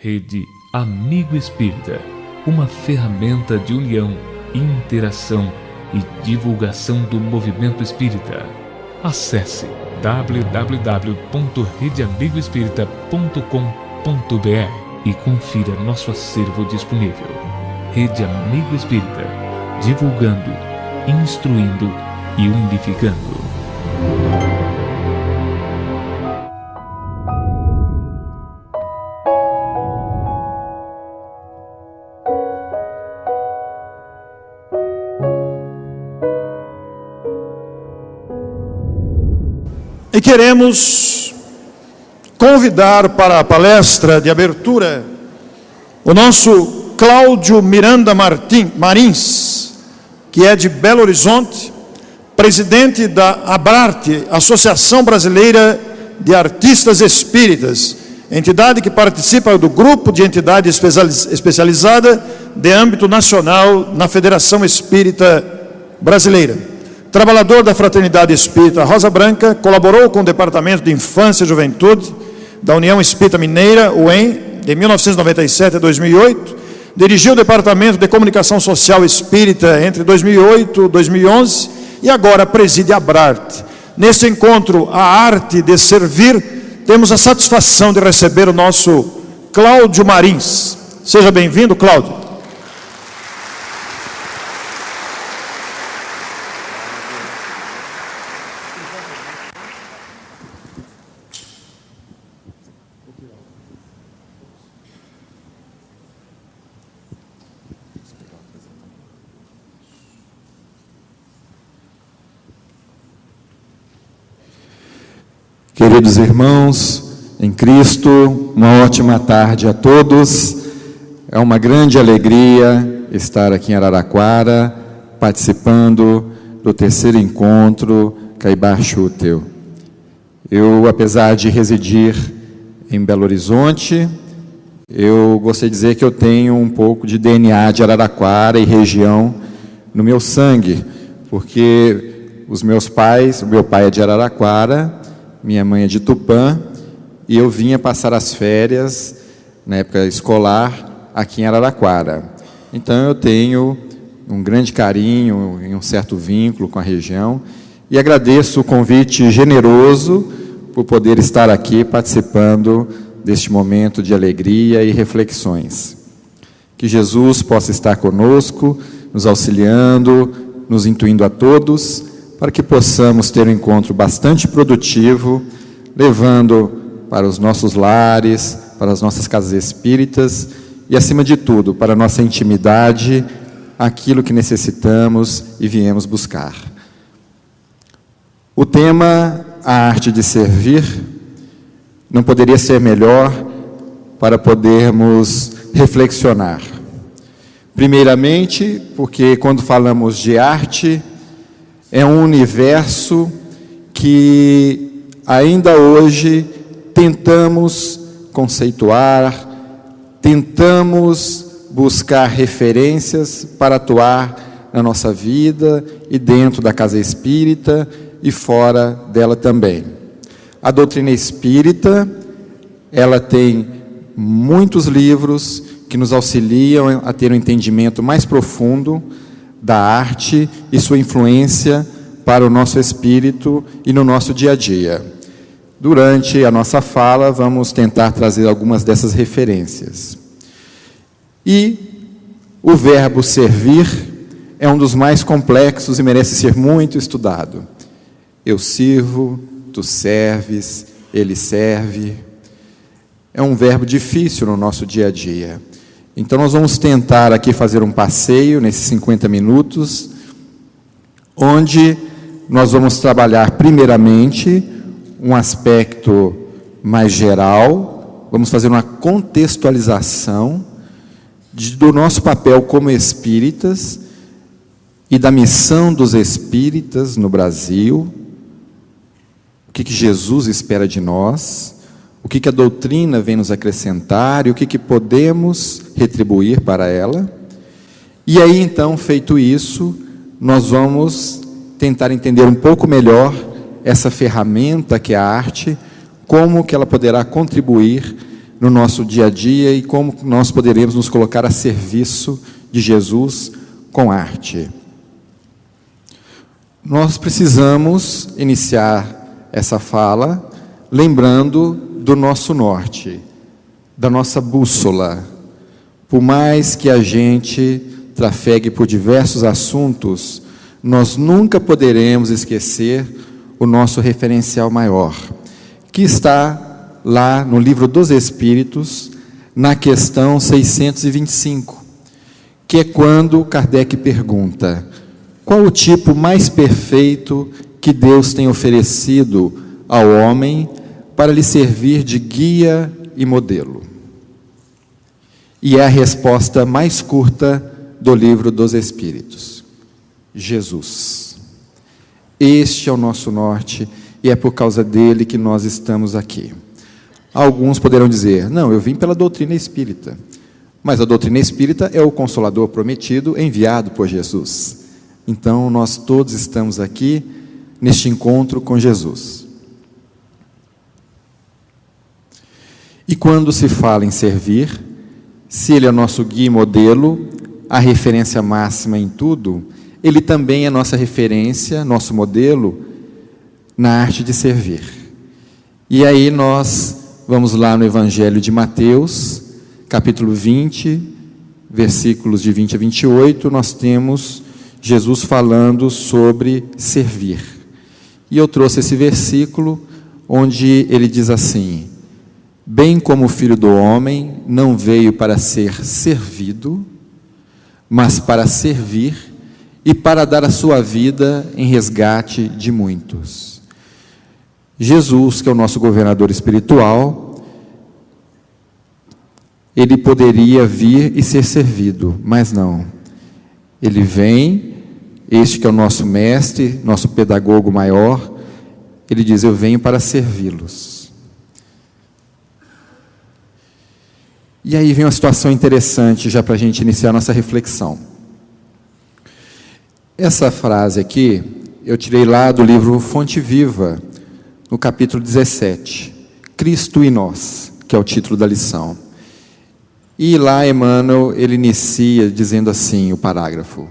Rede Amigo Espírita, uma ferramenta de união, interação e divulgação do movimento espírita. Acesse www.redeamigoespírita.com.br e confira nosso acervo disponível. Rede Amigo Espírita, divulgando, instruindo e unificando. E queremos convidar para a palestra de abertura o nosso Cláudio Miranda Marins, que é de Belo Horizonte, presidente da ABRARTE, Associação Brasileira de Artistas Espíritas, entidade que participa do grupo de entidade especializada de âmbito nacional na Federação Espírita Brasileira. Trabalhador da Fraternidade Espírita Rosa Branca, colaborou com o Departamento de Infância e Juventude da União Espírita Mineira, UEM, de 1997 a 2008, dirigiu o Departamento de Comunicação Social Espírita entre 2008 e 2011 e agora preside a ABRARTE. Neste encontro, A Arte de Servir, temos a satisfação de receber o nosso Cláudio Marins. Seja bem-vindo, Cláudio. Queridos irmãos em Cristo, uma ótima tarde a todos. É uma grande alegria estar aqui em Araraquara, participando do terceiro encontro Caibar Chútil. Eu, apesar de residir em Belo Horizonte, eu gostaria de dizer que eu tenho um pouco de DNA de Araraquara e região no meu sangue, porque o meu pai é de Araraquara, minha mãe é de Tupã, e eu vinha passar as férias, na época escolar, aqui em Araraquara. Então eu tenho um grande carinho e um certo vínculo com a região, e agradeço o convite generoso por poder estar aqui participando deste momento de alegria e reflexões. Que Jesus possa estar conosco, nos auxiliando, nos intuindo a todos, para que possamos ter um encontro bastante produtivo, levando para os nossos lares, para as nossas casas espíritas e, acima de tudo, para a nossa intimidade, aquilo que necessitamos e viemos buscar. O tema, a arte de servir, não poderia ser melhor para podermos reflexionar. Primeiramente, porque quando falamos de arte, é um universo que ainda hoje tentamos conceituar, tentamos buscar referências para atuar na nossa vida e dentro da casa espírita e fora dela também. A doutrina espírita, ela tem muitos livros que nos auxiliam a ter um entendimento mais profundo da arte e sua influência para o nosso espírito e no nosso dia a dia. Durante a nossa fala, vamos tentar trazer algumas dessas referências. E o verbo servir é um dos mais complexos e merece ser muito estudado. Eu sirvo, tu serves, ele serve. É um verbo difícil no nosso dia a dia. Então nós vamos tentar aqui fazer um passeio nesses 50 minutos, onde nós vamos trabalhar primeiramente um aspecto mais geral, vamos fazer uma contextualização do nosso papel como espíritas e da missão dos espíritas no Brasil, o que Jesus espera de nós, o que a doutrina vem nos acrescentar e o que podemos retribuir para ela. E aí, então, feito isso, nós vamos tentar entender um pouco melhor essa ferramenta que é a arte, como que ela poderá contribuir no nosso dia a dia e como nós poderemos nos colocar a serviço de Jesus com arte. Nós precisamos iniciar essa fala lembrando do nosso norte, da nossa bússola. Por mais que a gente trafegue por diversos assuntos, nós nunca poderemos esquecer o nosso referencial maior, que está lá no Livro dos Espíritos, na questão 625, que é quando Kardec pergunta: qual o tipo mais perfeito que Deus tem oferecido ao homem para lhe servir de guia e modelo? E é a resposta mais curta do Livro dos Espíritos: Jesus. Este é o nosso norte e é por causa dele que nós estamos aqui. Alguns poderão dizer: não, eu vim pela doutrina espírita. Mas a doutrina espírita é o Consolador prometido, enviado por Jesus. Então, nós todos estamos aqui neste encontro com Jesus. E quando se fala em servir, se Ele é nosso guia e modelo, a referência máxima em tudo, Ele também é nossa referência, nosso modelo, na arte de servir. E aí nós vamos lá no Evangelho de Mateus, capítulo 20, versículos de 20 a 28, nós temos Jesus falando sobre servir. E eu trouxe esse versículo onde ele diz assim: bem como o Filho do Homem não veio para ser servido, mas para servir e para dar a sua vida em resgate de muitos. Jesus, que é o nosso governador espiritual, ele poderia vir e ser servido, mas não. Ele vem, este que é o nosso mestre, nosso pedagogo maior, ele diz: eu venho para servi-los. E aí vem uma situação interessante já para a gente iniciar a nossa reflexão. Essa frase aqui, eu tirei lá do livro Fonte Viva, no capítulo 17, Cristo e Nós, que é o título da lição. E lá Emmanuel, ele inicia dizendo assim, o parágrafo: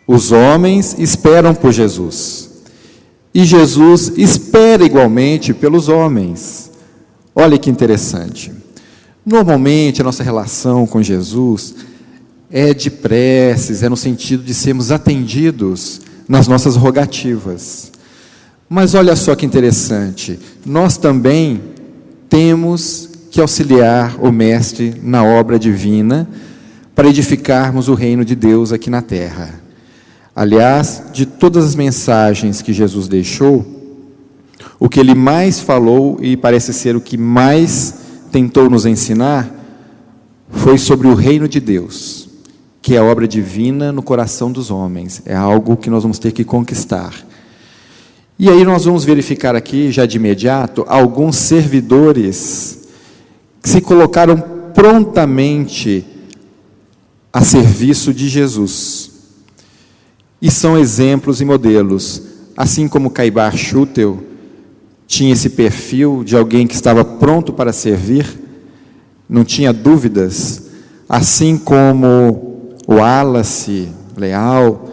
os homens esperam por Jesus, e Jesus espera igualmente pelos homens. Olha que interessante. Normalmente a nossa relação com Jesus é de preces, é no sentido de sermos atendidos nas nossas rogativas. Mas olha só que interessante, nós também temos que auxiliar o Mestre na obra divina para edificarmos o reino de Deus aqui na terra. Aliás, de todas as mensagens que Jesus deixou, o que ele mais falou, e parece ser o que mais tentou nos ensinar, foi sobre o reino de Deus, que é a obra divina no coração dos homens. É algo que nós vamos ter que conquistar. E aí nós vamos verificar aqui, já de imediato, alguns servidores que se colocaram prontamente a serviço de Jesus. E são exemplos e modelos. Assim como Caibar Schutel tinha esse perfil de alguém que estava pronto para servir, não tinha dúvidas, assim como o Wallace Leal,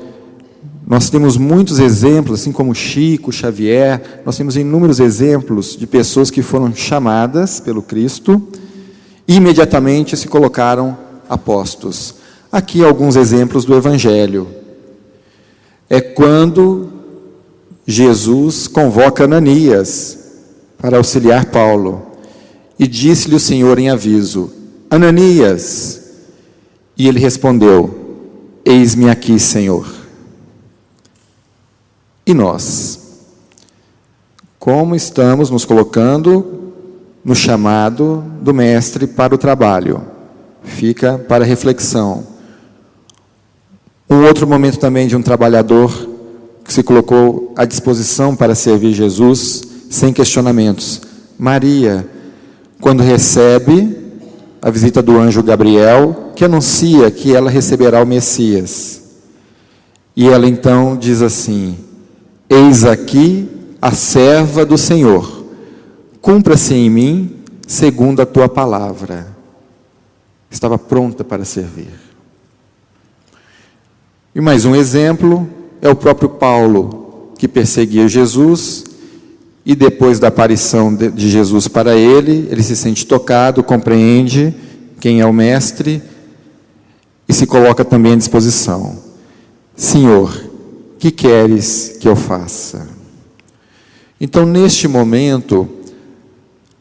nós temos muitos exemplos, assim como Chico Xavier, nós temos inúmeros exemplos de pessoas que foram chamadas pelo Cristo e imediatamente se colocaram a postos. Aqui alguns exemplos do Evangelho. É quando Jesus convoca Ananias para auxiliar Paulo, e disse-lhe o Senhor em aviso: Ananias, e ele respondeu: eis-me aqui, Senhor. E nós? Como estamos nos colocando no chamado do Mestre para o trabalho? Fica para reflexão. Um outro momento também de um trabalhador que se colocou à disposição para servir Jesus, sem questionamentos. Maria, quando recebe a visita do anjo Gabriel, que anuncia que ela receberá o Messias. E ela então diz assim: eis aqui a serva do Senhor, cumpra-se em mim segundo a tua palavra. Estava pronta para servir. E mais um exemplo é o próprio Paulo, que perseguia Jesus, e depois da aparição de Jesus para ele se sente tocado, compreende quem é o mestre, e se coloca também à disposição. Senhor, que queres que eu faça? Então, neste momento,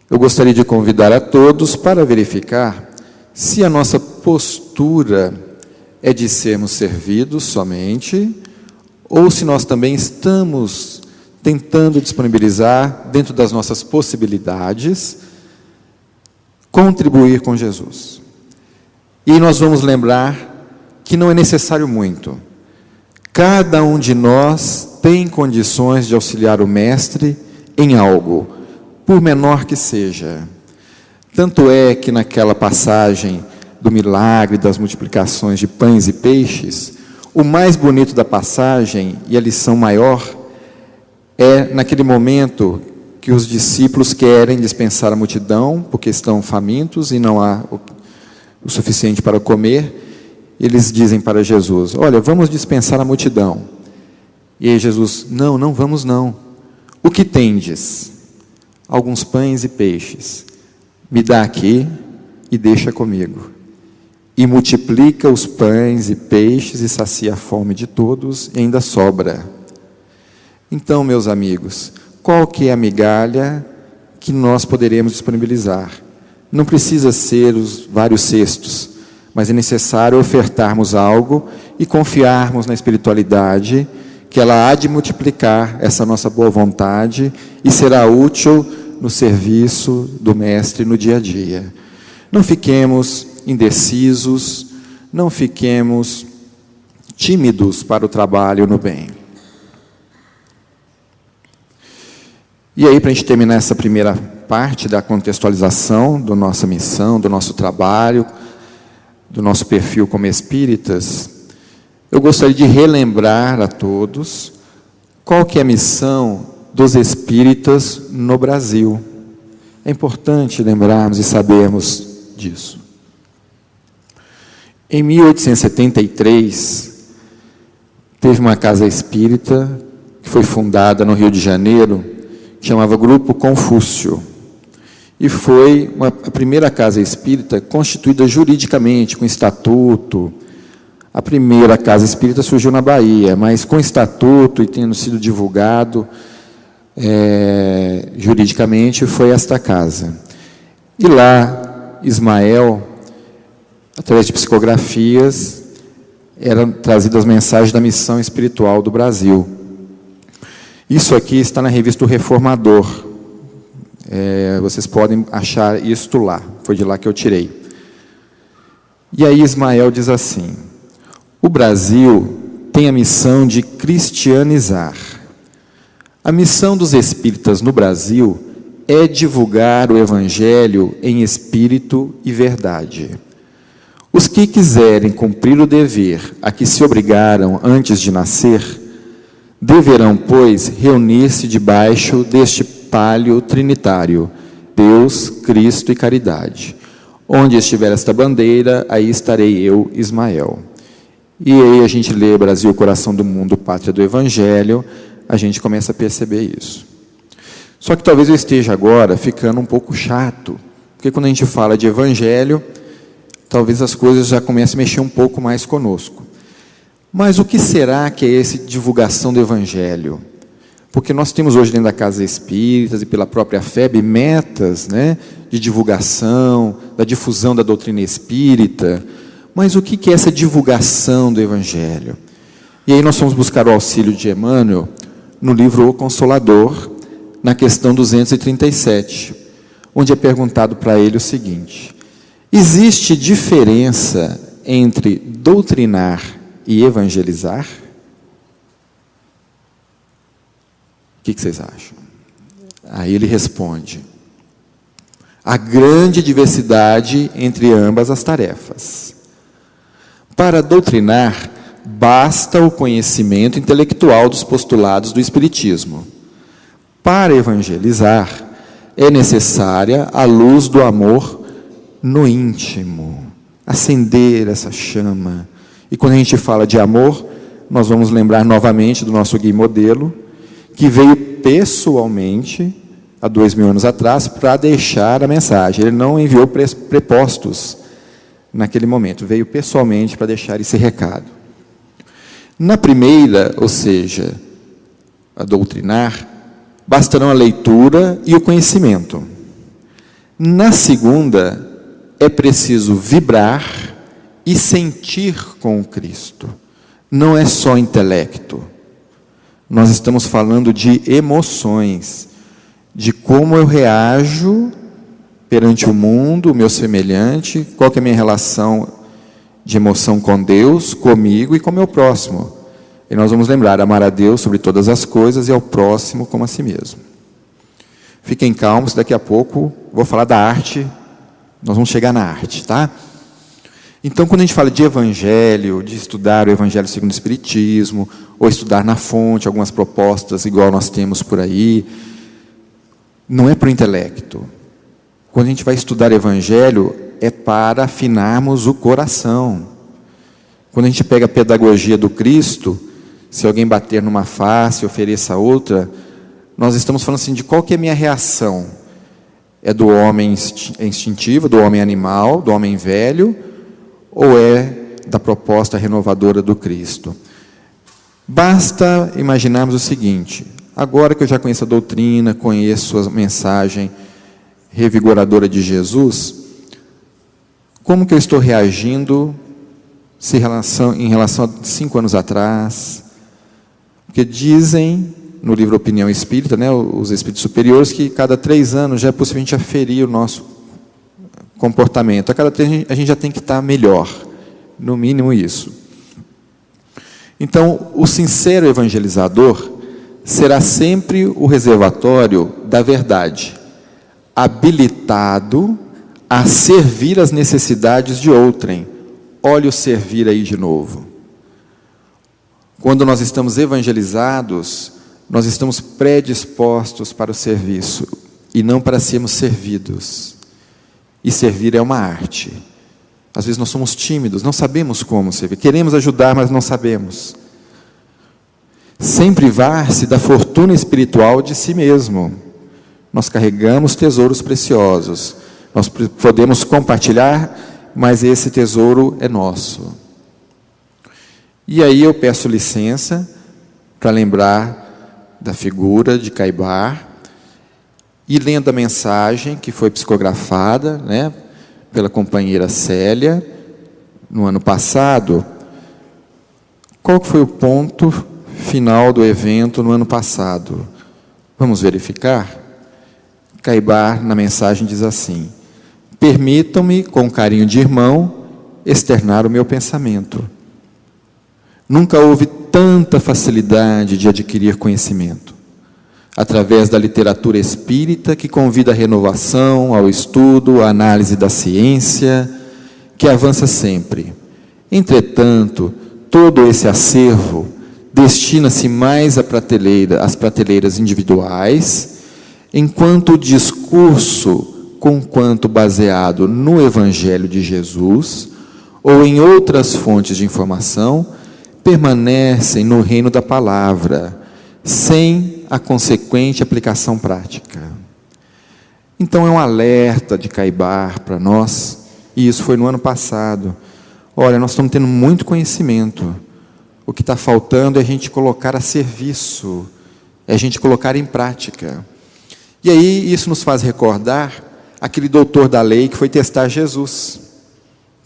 eu gostaria de convidar a todos para verificar se a nossa postura é de sermos servidos somente, ou se nós também estamos tentando disponibilizar, dentro das nossas possibilidades, contribuir com Jesus. E nós vamos lembrar que não é necessário muito. Cada um de nós tem condições de auxiliar o Mestre em algo, por menor que seja. Tanto é que naquela passagem do milagre das multiplicações de pães e peixes, o mais bonito da passagem e a lição maior é naquele momento que os discípulos querem dispensar a multidão, porque estão famintos e não há o suficiente para comer. Eles dizem para Jesus: olha, vamos dispensar a multidão. E aí Jesus: não vamos não. O que tendes? Alguns pães e peixes. Me dá aqui e deixa comigo. E multiplica os pães e peixes e sacia a fome de todos, e ainda sobra. Então, meus amigos, qual que é a migalha que nós poderemos disponibilizar? Não precisa ser os vários cestos, mas é necessário ofertarmos algo e confiarmos na espiritualidade, que ela há de multiplicar essa nossa boa vontade e será útil no serviço do Mestre no dia a dia. Não fiquemos indecisos, não fiquemos tímidos para o trabalho no bem. E aí, para a gente terminar essa primeira parte da contextualização da nossa missão, do nosso trabalho, do nosso perfil como espíritas, eu gostaria de relembrar a todos qual que é a missão dos espíritas no Brasil. É importante lembrarmos e sabermos disso. Em 1873, teve uma casa espírita que foi fundada no Rio de Janeiro, que chamava Grupo Confúcio. E foi a primeira casa espírita constituída juridicamente, com estatuto. A primeira casa espírita surgiu na Bahia, mas com estatuto e tendo sido divulgado juridicamente, foi esta casa. E lá, Ismael, através de psicografias, eram trazidas mensagens da missão espiritual do Brasil. Isso aqui está na revista O Reformador. Vocês podem achar isto lá. Foi de lá que eu tirei. E aí Ismael diz assim: o Brasil tem a missão de cristianizar. A missão dos espíritas no Brasil é divulgar o Evangelho em espírito e verdade. Os que quiserem cumprir o dever a que se obrigaram antes de nascer, deverão, pois, reunir-se debaixo deste palio trinitário, Deus, Cristo e caridade. Onde estiver esta bandeira, aí estarei eu, Ismael. E aí a gente lê Brasil, coração do mundo, pátria do Evangelho, a gente começa a perceber isso. Só que talvez eu esteja agora ficando um pouco chato, porque quando a gente fala de Evangelho, talvez as coisas já comecem a mexer um pouco mais conosco. Mas o que será que é essa divulgação do Evangelho? Porque nós temos hoje dentro da Casa Espíritas e pela própria FEB metas, de divulgação, da difusão da doutrina espírita. Mas o que é essa divulgação do Evangelho? E aí nós vamos buscar o auxílio de Emmanuel no livro O Consolador, na questão 237, onde é perguntado para ele o seguinte: existe diferença entre doutrinar e evangelizar? O que vocês acham? Aí ele responde: há grande diversidade entre ambas as tarefas. Para doutrinar, basta o conhecimento intelectual dos postulados do Espiritismo. Para evangelizar, é necessária a luz do amor no íntimo, acender essa chama. E quando a gente fala de amor, nós vamos lembrar novamente do nosso Gui Modelo, que veio pessoalmente, há 2000 anos atrás, para deixar a mensagem. Ele não enviou prepostos naquele momento, veio pessoalmente para deixar esse recado. Na primeira, ou seja, a doutrinar, bastarão a leitura e o conhecimento. Na segunda, é preciso vibrar e sentir com o Cristo. Não é só intelecto. Nós estamos falando de emoções, de como eu reajo perante o mundo, o meu semelhante, qual que é a minha relação de emoção com Deus, comigo e com o meu próximo. E nós vamos lembrar, amar a Deus sobre todas as coisas e ao próximo como a si mesmo. Fiquem calmos, daqui a pouco vou falar da arte, nós vamos chegar na arte, tá? Então, quando a gente fala de evangelho, de estudar o evangelho segundo o Espiritismo, ou estudar na fonte, algumas propostas igual nós temos por aí, não é para o intelecto. Quando a gente vai estudar evangelho, é para afinarmos o coração. Quando a gente pega a pedagogia do Cristo, se alguém bater numa face, ofereça outra, nós estamos falando assim, de qual que é a minha reação? É do homem instintivo, do homem animal, do homem velho, ou é da proposta renovadora do Cristo? Basta imaginarmos o seguinte: agora que eu já conheço a doutrina, conheço a mensagem revigoradora de Jesus, como que eu estou reagindo em relação a 5 anos atrás? Porque dizem no livro Opinião Espírita, né, os espíritos superiores, que cada 3 anos já é possível a gente aferir o nosso comportamento. A cada 3 a gente já tem que estar melhor, no mínimo isso. Então, o sincero evangelizador será sempre o reservatório da verdade, habilitado a servir as necessidades de outrem. Olha o servir aí de novo. Quando nós estamos evangelizados, nós estamos predispostos para o serviço e não para sermos servidos. E servir é uma arte. Às vezes nós somos tímidos, não sabemos como servir. Queremos ajudar, mas não sabemos. Sem privar-se da fortuna espiritual de si mesmo. Nós carregamos tesouros preciosos. Nós podemos compartilhar, mas esse tesouro é nosso. E aí eu peço licença para lembrar da figura de Caibar, e lendo a mensagem que foi psicografada, né, pela companheira Célia, no ano passado. Qual que foi o ponto final do evento no ano passado? Vamos verificar? Caibar, na mensagem, diz assim: permitam-me, com carinho de irmão, externar o meu pensamento. Nunca houve tanta facilidade de adquirir conhecimento, através da literatura espírita, que convida à renovação, ao estudo, à análise da ciência, que avança sempre. Entretanto, todo esse acervo destina-se mais às prateleiras individuais, enquanto o discurso, conquanto baseado no Evangelho de Jesus, ou em outras fontes de informação, permanecem no reino da palavra, sem a consequente aplicação prática. Então é um alerta de Caibar para nós, e isso foi no ano passado. Olha, nós estamos tendo muito conhecimento. O que está faltando é a gente colocar a serviço, é a gente colocar em prática. E aí isso nos faz recordar aquele doutor da lei que foi testar Jesus.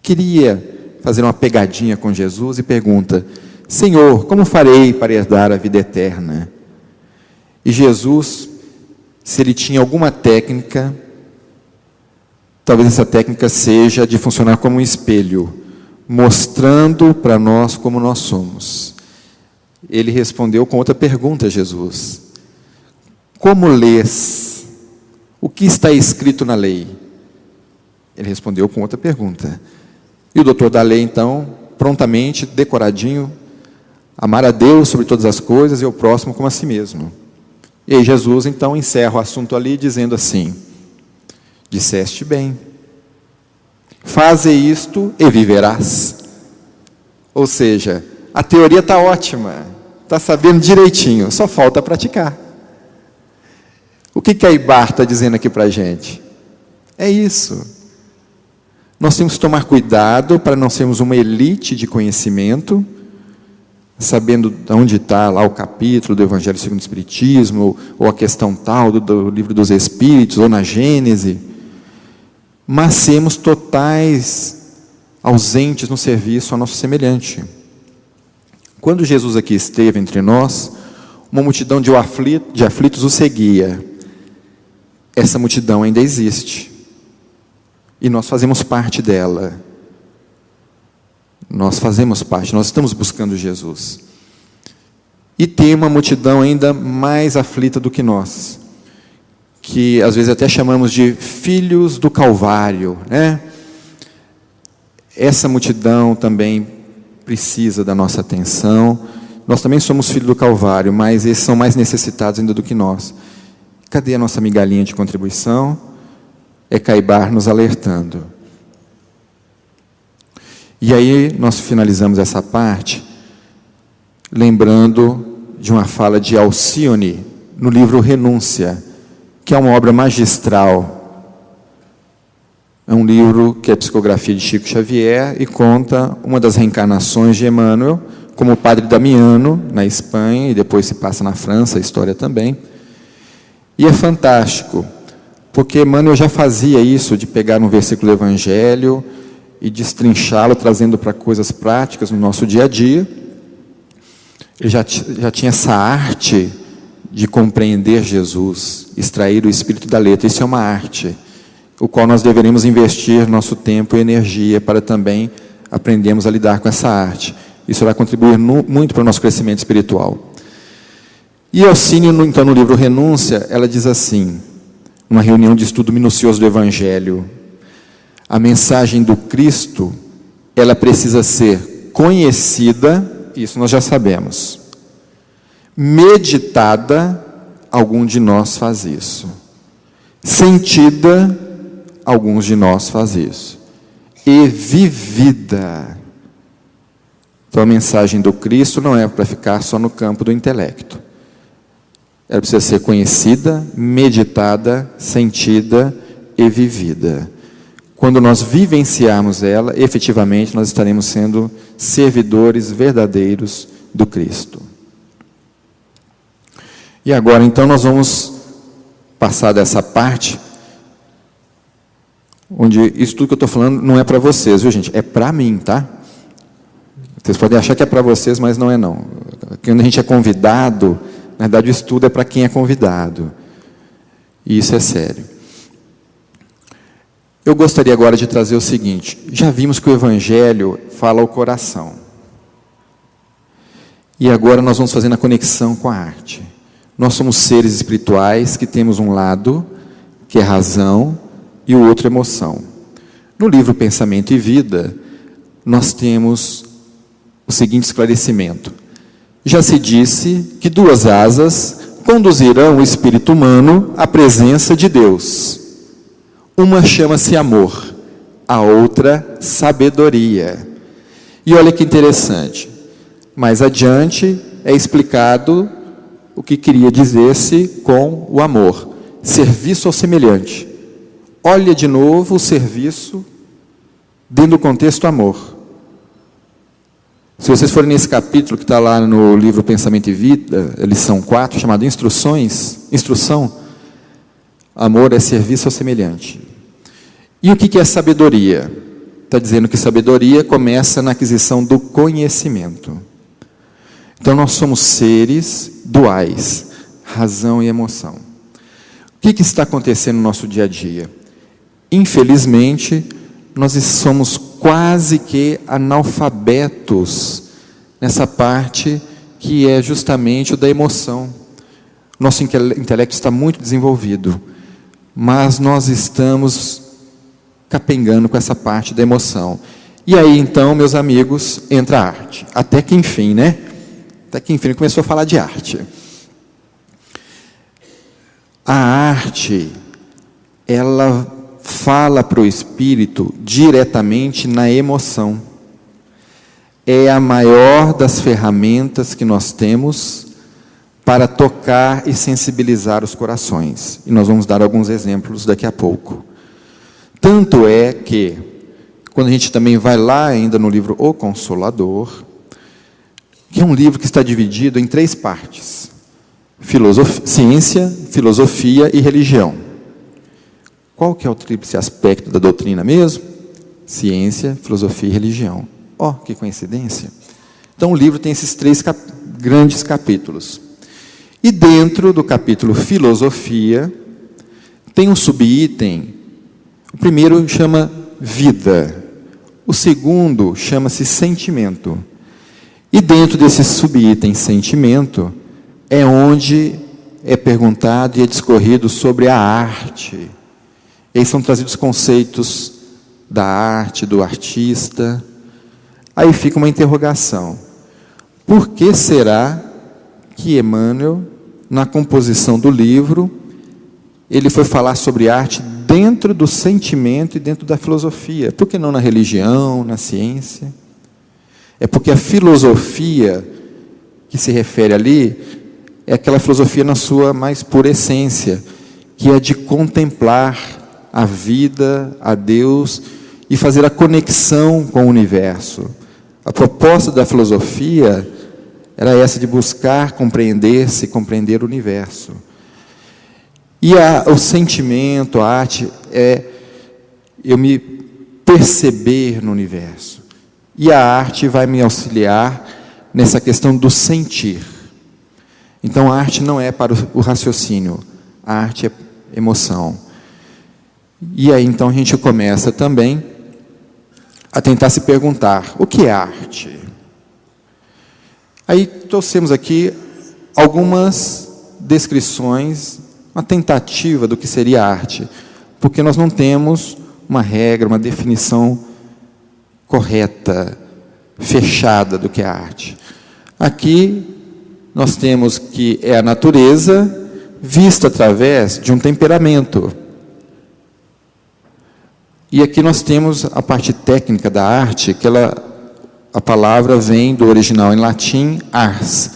Queria fazer uma pegadinha com Jesus e pergunta: Senhor, como farei para herdar a vida eterna? E Jesus, se ele tinha alguma técnica, talvez essa técnica seja de funcionar como um espelho, mostrando para nós como nós somos. Ele respondeu com outra pergunta, Jesus: como lês? O que está escrito na lei? Ele respondeu com outra pergunta. E o doutor da lei, então, prontamente, decoradinho: amar a Deus sobre todas as coisas e ao próximo como a si mesmo. E aí Jesus então encerra o assunto ali dizendo assim: disseste bem, faze isto e viverás. Ou seja, a teoria está ótima, está sabendo direitinho, só falta praticar. O que a Eibar está dizendo aqui para a gente? É isso. Nós temos que tomar cuidado para não sermos uma elite de conhecimento, sabendo onde está lá o capítulo do Evangelho segundo o Espiritismo, ou a questão tal do Livro dos Espíritos, ou na Gênese, mas sermos totais ausentes no serviço ao nosso semelhante. Quando Jesus aqui esteve entre nós, uma multidão de aflitos o seguia. Essa multidão ainda existe. E nós fazemos parte dela. Nós fazemos parte, nós estamos buscando Jesus. E tem uma multidão ainda mais aflita do que nós, que às vezes até chamamos de filhos do Calvário, né? Essa multidão também precisa da nossa atenção. Nós também somos filhos do Calvário, mas esses são mais necessitados ainda do que nós. Cadê a nossa migalhinha de contribuição? É Eibar nos alertando. E aí nós finalizamos essa parte lembrando de uma fala de Alcione no livro Renúncia, que é uma obra magistral. É um livro que é a psicografia de Chico Xavier e conta uma das reencarnações de Emmanuel como padre Damiano na Espanha, e depois se passa na França, a história também. E é fantástico, porque Emmanuel já fazia isso, de pegar um versículo do Evangelho e destrinchá-lo, trazendo para coisas práticas no nosso dia a dia. Ele já tinha essa arte de compreender Jesus, extrair o espírito da letra. Isso é uma arte, o qual nós deveríamos investir nosso tempo e energia para também aprendermos a lidar com essa arte. Isso vai contribuir muito para o nosso crescimento espiritual. E Alcine, então, no livro Renúncia, ela diz assim, numa reunião de estudo minucioso do Evangelho: a mensagem do Cristo, ela precisa ser conhecida, isso nós já sabemos, meditada, algum de nós faz isso, sentida, alguns de nós faz isso, e vivida. Então a mensagem do Cristo não é para ficar só no campo do intelecto. Ela precisa ser conhecida, meditada, sentida e vivida. Quando nós vivenciarmos ela, efetivamente nós estaremos sendo servidores verdadeiros do Cristo. E agora então nós vamos passar dessa parte, onde isso tudo que eu estou falando não é para vocês, viu gente? É para mim, tá? Vocês podem achar que é para vocês, mas não é não. Quando a gente é convidado, na verdade o estudo é para quem é convidado. E isso é sério. Eu gostaria agora de trazer o seguinte: já vimos que o Evangelho fala ao coração. E agora nós vamos fazendo a conexão com a arte. Nós somos seres espirituais que temos um lado, que é razão, e o outro, emoção. No livro Pensamento e Vida, nós temos o seguinte esclarecimento: já se disse que 2 asas conduzirão o espírito humano à presença de Deus. Uma chama-se amor, a outra sabedoria. E olha que interessante, mais adiante é explicado o que queria dizer-se com o amor: serviço ao semelhante. Olha de novo o serviço dentro do contexto amor. Se vocês forem nesse capítulo que está lá no livro Pensamento e Vida, lição 4, chamado Instrução, amor é serviço ao semelhante. E o que é sabedoria? Está dizendo que sabedoria começa na aquisição do conhecimento. Então nós somos seres duais, razão e emoção. O que está acontecendo no nosso dia a dia? Infelizmente, nós somos quase que analfabetos nessa parte que é justamente o da emoção. Nosso intelecto está muito desenvolvido, mas nós estamos capengando com essa parte da emoção. E aí então, meus amigos, entra a arte. Até que enfim, né? Até que enfim começou a falar de arte. A arte, ela fala para o espírito diretamente na emoção. É a maior das ferramentas que nós temos para tocar e sensibilizar os corações. E nós vamos dar alguns exemplos daqui a pouco. Tanto é que, quando a gente também vai lá ainda no livro O Consolador, que é um livro que está dividido em 3 partes: ciência, filosofia e religião. Qual que é o tríplice aspecto da doutrina mesmo? Ciência, filosofia e religião. Ó, que coincidência. Então o livro tem esses 3 grandes capítulos. E dentro do capítulo filosofia, tem um subitem. O primeiro chama vida. O segundo chama-se sentimento. E dentro desse subitem sentimento, é onde é perguntado e é discorrido sobre a arte. E aí são trazidos conceitos da arte, do artista. Aí fica uma interrogação. Por que será que Emmanuel, na composição do livro, ele foi falar sobre arte dentro do sentimento e dentro da filosofia? Por que não na religião, na ciência? É porque a filosofia que se refere ali é aquela filosofia na sua mais pura essência, que é de contemplar a vida, a Deus e fazer a conexão com o universo. A proposta da filosofia era essa, de buscar compreender-se, compreender o universo. E o sentimento, a arte, é eu me perceber no universo. E a arte vai me auxiliar nessa questão do sentir. Então a arte não é para o raciocínio, a arte é emoção. E aí então a gente começa também a tentar se perguntar: o que é arte? Aí trouxemos aqui algumas descrições, uma tentativa do que seria arte, porque nós não temos uma regra, uma definição correta, fechada do que é arte. Aqui nós temos que é a natureza vista através de um temperamento. E aqui nós temos a parte técnica da arte, que a palavra vem do original em latim, ars,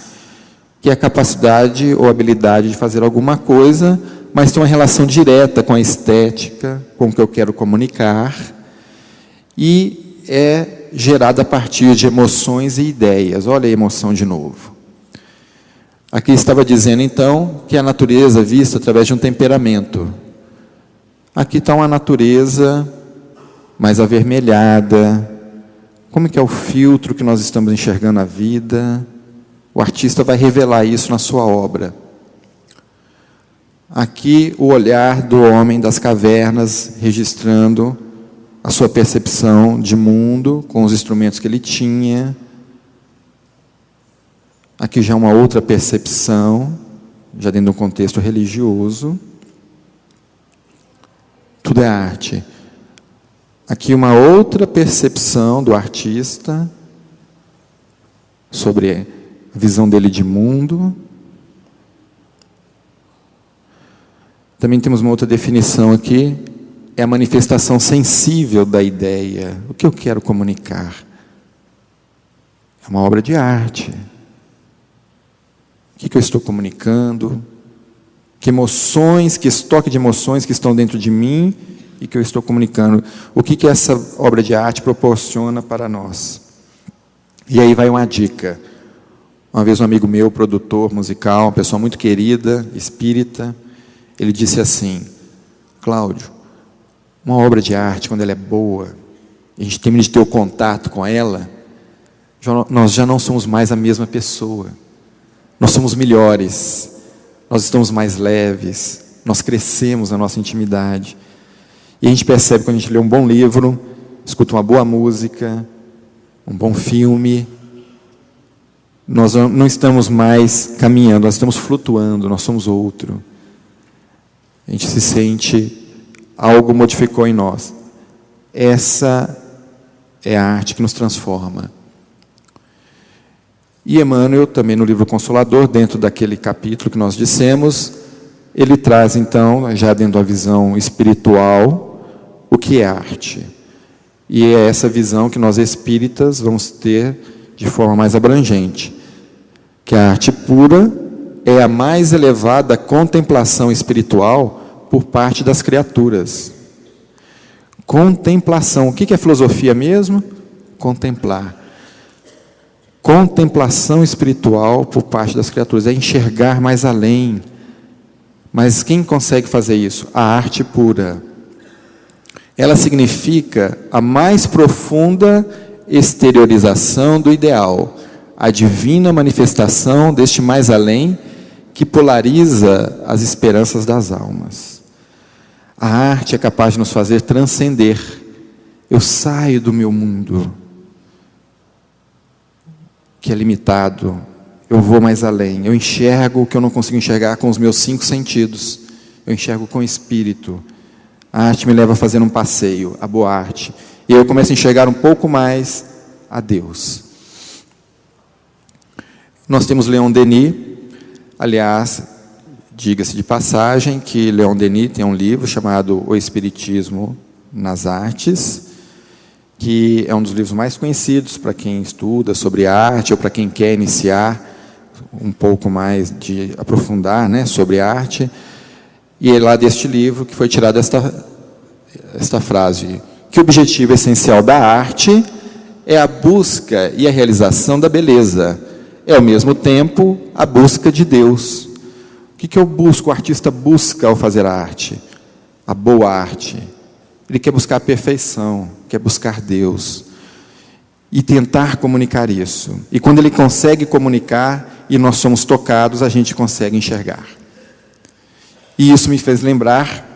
que é a capacidade ou habilidade de fazer alguma coisa, mas tem uma relação direta com a estética, com o que eu quero comunicar, e é gerada a partir de emoções e ideias. Olha a emoção de novo. Aqui estava dizendo, então, que a natureza vista através de um temperamento. Aqui está uma natureza mais avermelhada. Como que é o filtro que nós estamos enxergando a vida? O artista vai revelar isso na sua obra. Aqui o olhar do homem das cavernas, registrando a sua percepção de mundo, com os instrumentos que ele tinha. Aqui já uma outra percepção, já dentro de um contexto religioso. Tudo é arte. Aqui uma outra percepção do artista sobre a visão dele de mundo. Também temos uma outra definição aqui, é a manifestação sensível da ideia. O que eu quero comunicar? É uma obra de arte. O que eu estou comunicando? Que emoções, que estoque de emoções que estão dentro de mim e que eu estou comunicando? O que essa obra de arte proporciona para nós? E aí vai uma dica. Uma vez um amigo meu, produtor musical, uma pessoa muito querida, espírita, ele disse assim: Cláudio, uma obra de arte, quando ela é boa, a gente termina de ter o contato com ela, nós já não somos mais a mesma pessoa. Nós somos melhores, nós estamos mais leves, nós crescemos na nossa intimidade. E a gente percebe quando a gente lê um bom livro, escuta uma boa música, um bom filme, nós não estamos mais caminhando, nós estamos flutuando, nós somos outro. A gente se sente, algo modificou em nós. Essa é a arte que nos transforma. E Emmanuel, também no livro Consolador, dentro daquele capítulo que nós dissemos, ele traz, então, já dentro da visão espiritual, o que é arte. E é essa visão que nós espíritas vamos ter de forma mais abrangente, que a arte pura é a mais elevada contemplação espiritual por parte das criaturas. Contemplação. O que é filosofia mesmo? Contemplar. Contemplação espiritual por parte das criaturas é enxergar mais além. Mas quem consegue fazer isso? A arte pura. Ela significa a mais profunda exteriorização do ideal, a divina manifestação deste mais além que polariza as esperanças das almas. A arte é capaz de nos fazer transcender. Eu saio do meu mundo, que é limitado, eu vou mais além, eu enxergo o que eu não consigo enxergar com os meus 5 sentidos, eu enxergo com o espírito. A arte me leva a fazer um passeio, a boa arte, e eu começo a enxergar um pouco mais a Deus. Nós temos Leon Denis, aliás, diga-se de passagem que Leon Denis tem um livro chamado O Espiritismo nas Artes, que é um dos livros mais conhecidos para quem estuda sobre arte ou para quem quer iniciar um pouco mais de aprofundar, né, sobre arte. E é lá deste livro que foi tirada esta frase, que o objetivo essencial da arte é a busca e a realização da beleza, é ao mesmo tempo a busca de Deus. O que eu busco, o artista busca ao fazer a arte? A boa arte. Ele quer buscar a perfeição, quer buscar Deus e tentar comunicar isso. E quando ele consegue comunicar e nós somos tocados, a gente consegue enxergar. E isso me fez lembrar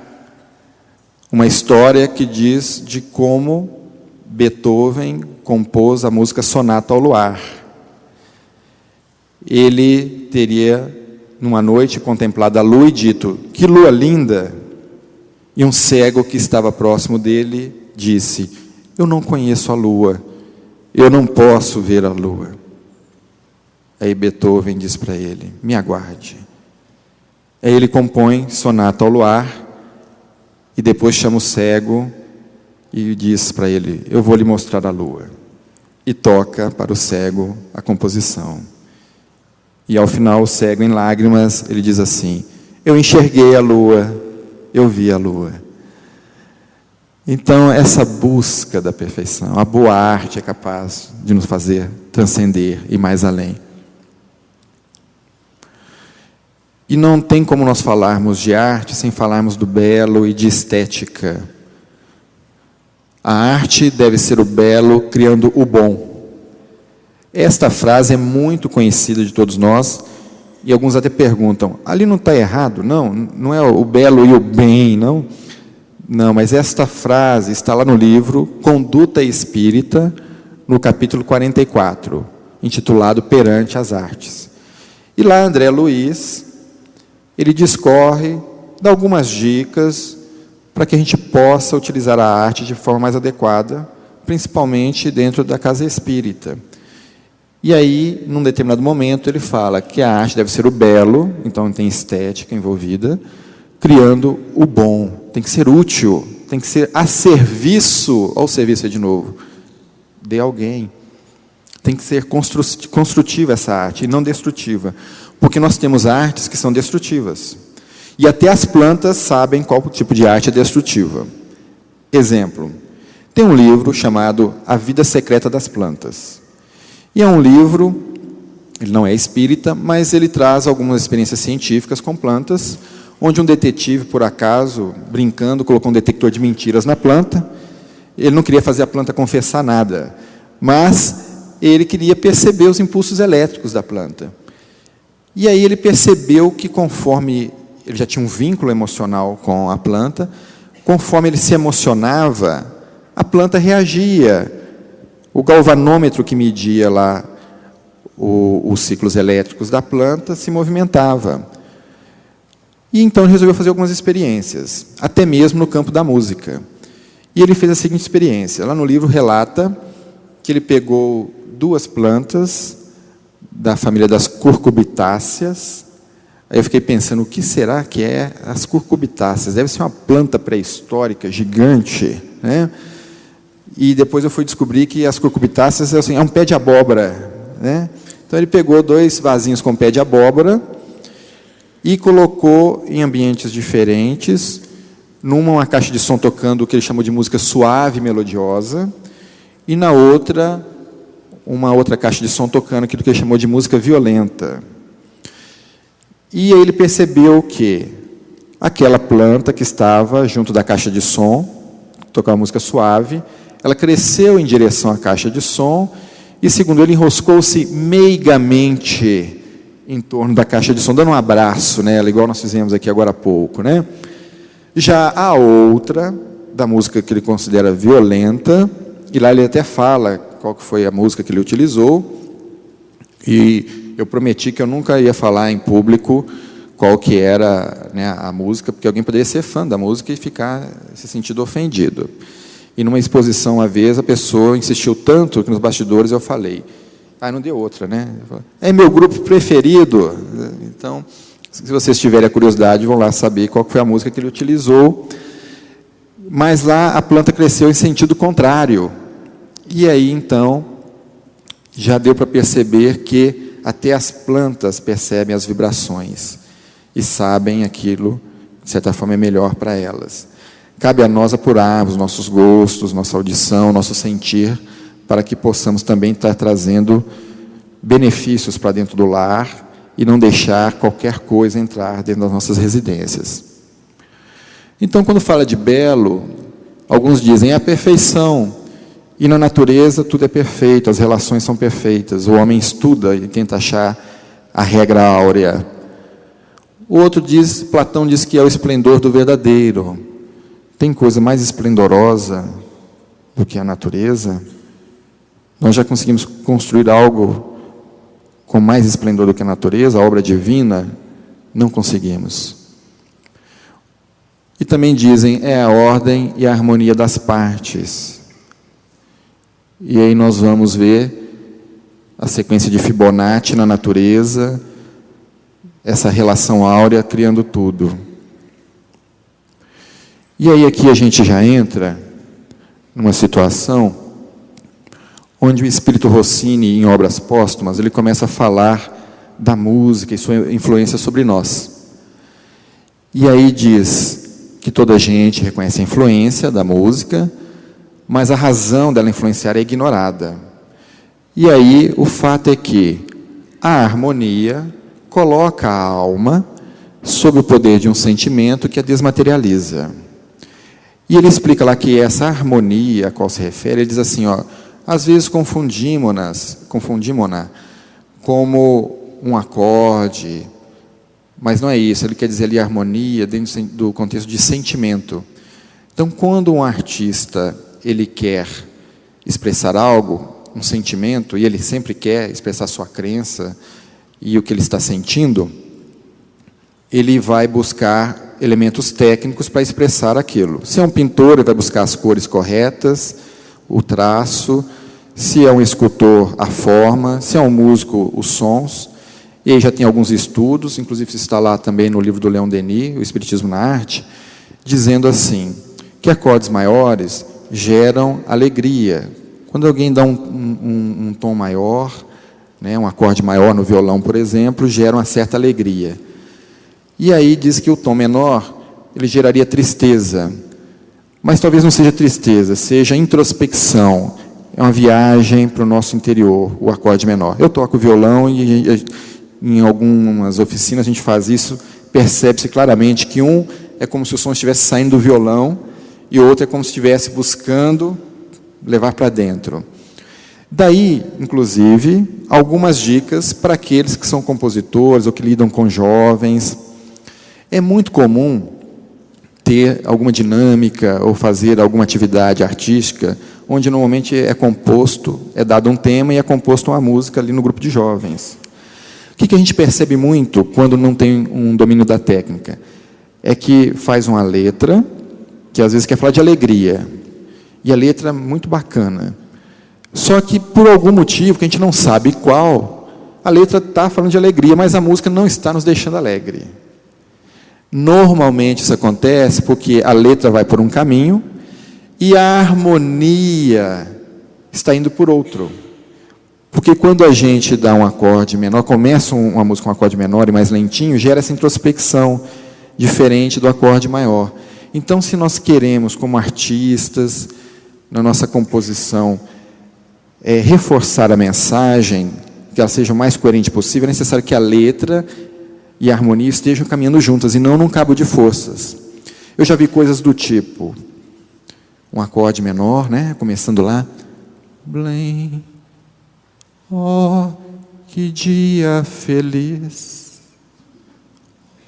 uma história que diz de como Beethoven compôs a música Sonata ao Luar. Ele teria, numa noite, contemplado a lua e dito: que lua linda! E um cego que estava próximo dele disse: eu não conheço a lua, eu não posso ver a lua. Aí Beethoven diz para ele: me aguarde. Aí ele compõe Sonata ao Luar, e depois chama o cego e diz para ele: eu vou lhe mostrar a lua. E toca para o cego a composição. E ao final, o cego, em lágrimas, ele diz assim: eu enxerguei a lua, eu vi a lua. Então, essa busca da perfeição, a boa arte é capaz de nos fazer transcender e mais além. E não tem como nós falarmos de arte sem falarmos do belo e de estética. A arte deve ser o belo criando o bom. Esta frase é muito conhecida de todos nós, e alguns até perguntam: ali não está errado? Não é o belo e o bem, não? Não, mas esta frase está lá no livro Conduta Espírita, no capítulo 44, intitulado Perante as Artes. E lá André Luiz, ele discorre, dá algumas dicas para que a gente possa utilizar a arte de forma mais adequada, principalmente dentro da casa espírita. E aí, num determinado momento, ele fala que a arte deve ser o belo, então tem estética envolvida, criando o bom. Tem que ser útil, tem que ser a serviço, ao serviço de novo, de alguém. Tem que ser construtiva essa arte, e não destrutiva. Porque nós temos artes que são destrutivas. E até as plantas sabem qual tipo de arte é destrutiva. Exemplo, tem um livro chamado A Vida Secreta das Plantas. E é um livro, ele não é espírita, mas ele traz algumas experiências científicas com plantas, onde um detetive, por acaso, brincando, colocou um detector de mentiras na planta. Ele não queria fazer a planta confessar nada, mas ele queria perceber os impulsos elétricos da planta. E aí ele percebeu que conforme ele já tinha um vínculo emocional com a planta, conforme ele se emocionava, a planta reagia. O galvanômetro que media lá os ciclos elétricos da planta se movimentava. E então ele resolveu fazer algumas experiências, até mesmo no campo da música. E ele fez a seguinte experiência. Lá no livro relata que ele pegou 2 plantas da família das curcubitáceas, Aí eu fiquei pensando, o que será que é as curcubitáceas? Deve ser uma planta pré-histórica, gigante, né? E depois eu fui descobrir que as curcubitáceas assim, é um pé de abóbora, né? Então ele pegou 2 vasinhos com pé de abóbora e colocou em ambientes diferentes, numa uma caixa de som tocando o que ele chamou de música suave e melodiosa, e na outra, uma outra caixa de som tocando aquilo que ele chamou de música violenta. E aí ele percebeu que aquela planta que estava junto da caixa de som, tocava música suave, ela cresceu em direção à caixa de som e, segundo ele, enroscou-se meigamente em torno da caixa de som, dando um abraço nela, igual nós fizemos aqui agora há pouco, né? Já a outra, da música que ele considera violenta, e lá ele até fala qual que foi a música que ele utilizou, e eu prometi que eu nunca ia falar em público qual que era, né, a música, porque alguém poderia ser fã da música e ficar se sentindo ofendido. E numa exposição uma vez, a pessoa insistiu tanto que nos bastidores eu falei, não deu outra, né? É meu grupo preferido. Então, se vocês tiverem a curiosidade, vão lá saber qual foi a música que ele utilizou. Mas lá a planta cresceu em sentido contrário. E aí, então, já deu para perceber que até as plantas percebem as vibrações e sabem aquilo, de certa forma, é melhor para elas. Cabe a nós apurarmos nossos gostos, nossa audição, nosso sentir, para que possamos também estar trazendo benefícios para dentro do lar e não deixar qualquer coisa entrar dentro das nossas residências. Então, quando fala de belo, alguns dizem é a perfeição. E na natureza tudo é perfeito, as relações são perfeitas. O homem estuda e tenta achar a regra áurea. O outro diz, Platão diz que é o esplendor do verdadeiro. Tem coisa mais esplendorosa do que a natureza? Nós já conseguimos construir algo com mais esplendor do que a natureza, a obra divina? Não conseguimos. E também dizem, é a ordem e a harmonia das partes. E aí nós vamos ver a sequência de Fibonacci na natureza, essa relação áurea criando tudo. E aí aqui a gente já entra numa situação onde o espírito Rossini, em obras póstumas, ele começa a falar da música e sua influência sobre nós. E aí diz que toda gente reconhece a influência da música, mas a razão dela influenciar é ignorada. E aí o fato é que a harmonia coloca a alma sob o poder de um sentimento que a desmaterializa. E ele explica lá que essa harmonia a qual se refere, ele diz assim, às vezes confundimos-na como um acorde, mas não é isso, ele quer dizer ali harmonia dentro do contexto de sentimento. Então, quando um artista ele quer expressar algo, um sentimento, e ele sempre quer expressar sua crença e o que ele está sentindo, ele vai buscar elementos técnicos para expressar aquilo. Se é um pintor, ele vai buscar as cores corretas, o traço. Se é um escultor, a forma. Se é um músico, os sons. E aí já tem alguns estudos, inclusive se está lá também no livro do Leon Denis, O Espiritismo na Arte, dizendo assim, que acordes maiores geram alegria. Quando alguém dá um tom maior, né, um acorde maior no violão, por exemplo, gera uma certa alegria. E aí diz que o tom menor, ele geraria tristeza. Mas talvez não seja tristeza, seja introspecção. É uma viagem para o nosso interior, o acorde menor. Eu toco violão e em algumas oficinas a gente faz isso, percebe-se claramente que um é como se o som estivesse saindo do violão e o outro é como se estivesse buscando levar para dentro. Daí, inclusive, algumas dicas para aqueles que são compositores ou que lidam com jovens. É muito comum ter alguma dinâmica ou fazer alguma atividade artística onde normalmente é composto, é dado um tema e é composto uma música ali no grupo de jovens. O que a gente percebe muito quando não tem um domínio da técnica? É que faz uma letra, que às vezes quer falar de alegria, e a letra é muito bacana. Só que, por algum motivo, que a gente não sabe qual, a letra está falando de alegria, mas a música não está nos deixando alegre. Normalmente isso acontece porque a letra vai por um caminho e a harmonia está indo por outro. Porque quando a gente dá um acorde menor, começa uma música com um acorde menor e mais lentinho, gera essa introspecção diferente do acorde maior. Então, se nós queremos, como artistas, na nossa composição, reforçar a mensagem, que ela seja o mais coerente possível, é necessário que a letra e a harmonia estejam caminhando juntas, e não num cabo de forças. Eu já vi coisas do tipo, um acorde menor, né, começando lá, blém, oh, que dia feliz,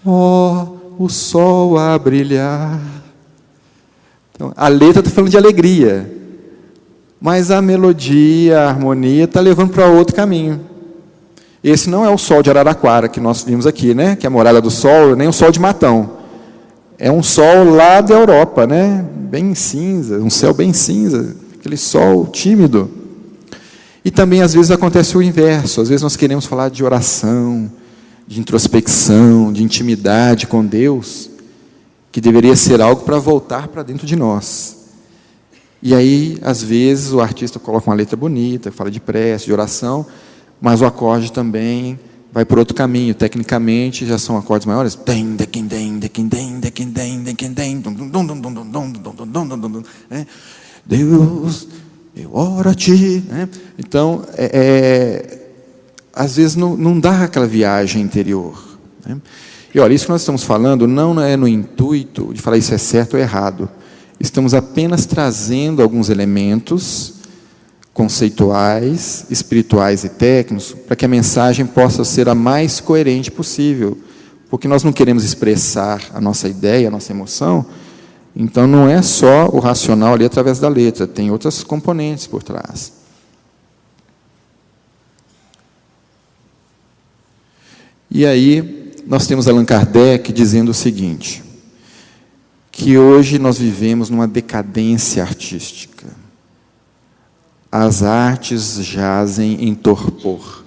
oh, o sol a brilhar. Então, a letra está falando de alegria, mas a melodia, a harmonia está levando para outro caminho. Esse não é o sol de Araraquara que nós vimos aqui, né? Que é a morada do sol, nem o sol de Matão. É um sol lá da Europa, né? Bem cinza, um céu bem cinza, aquele sol tímido. E também, às vezes, acontece o inverso. Às vezes nós queremos falar de oração, de introspecção, de intimidade com Deus, que deveria ser algo para voltar para dentro de nós. E aí, às vezes, o artista coloca uma letra bonita, fala de prece, de oração, mas o acorde também vai por outro caminho. Tecnicamente, já são acordes maiores. Deus, eu oro a ti. Então, às vezes não dá aquela viagem interior. E olha, isso que nós estamos falando não é no intuito de falar isso é certo ou errado. Estamos apenas trazendo alguns elementos conceituais, espirituais e técnicos, para que a mensagem possa ser a mais coerente possível, porque nós não queremos expressar a nossa ideia, a nossa emoção, então não é só o racional ali através da letra, tem outras componentes por trás. E aí, nós temos Allan Kardec dizendo o seguinte, que hoje nós vivemos numa decadência artística. As artes jazem em torpor.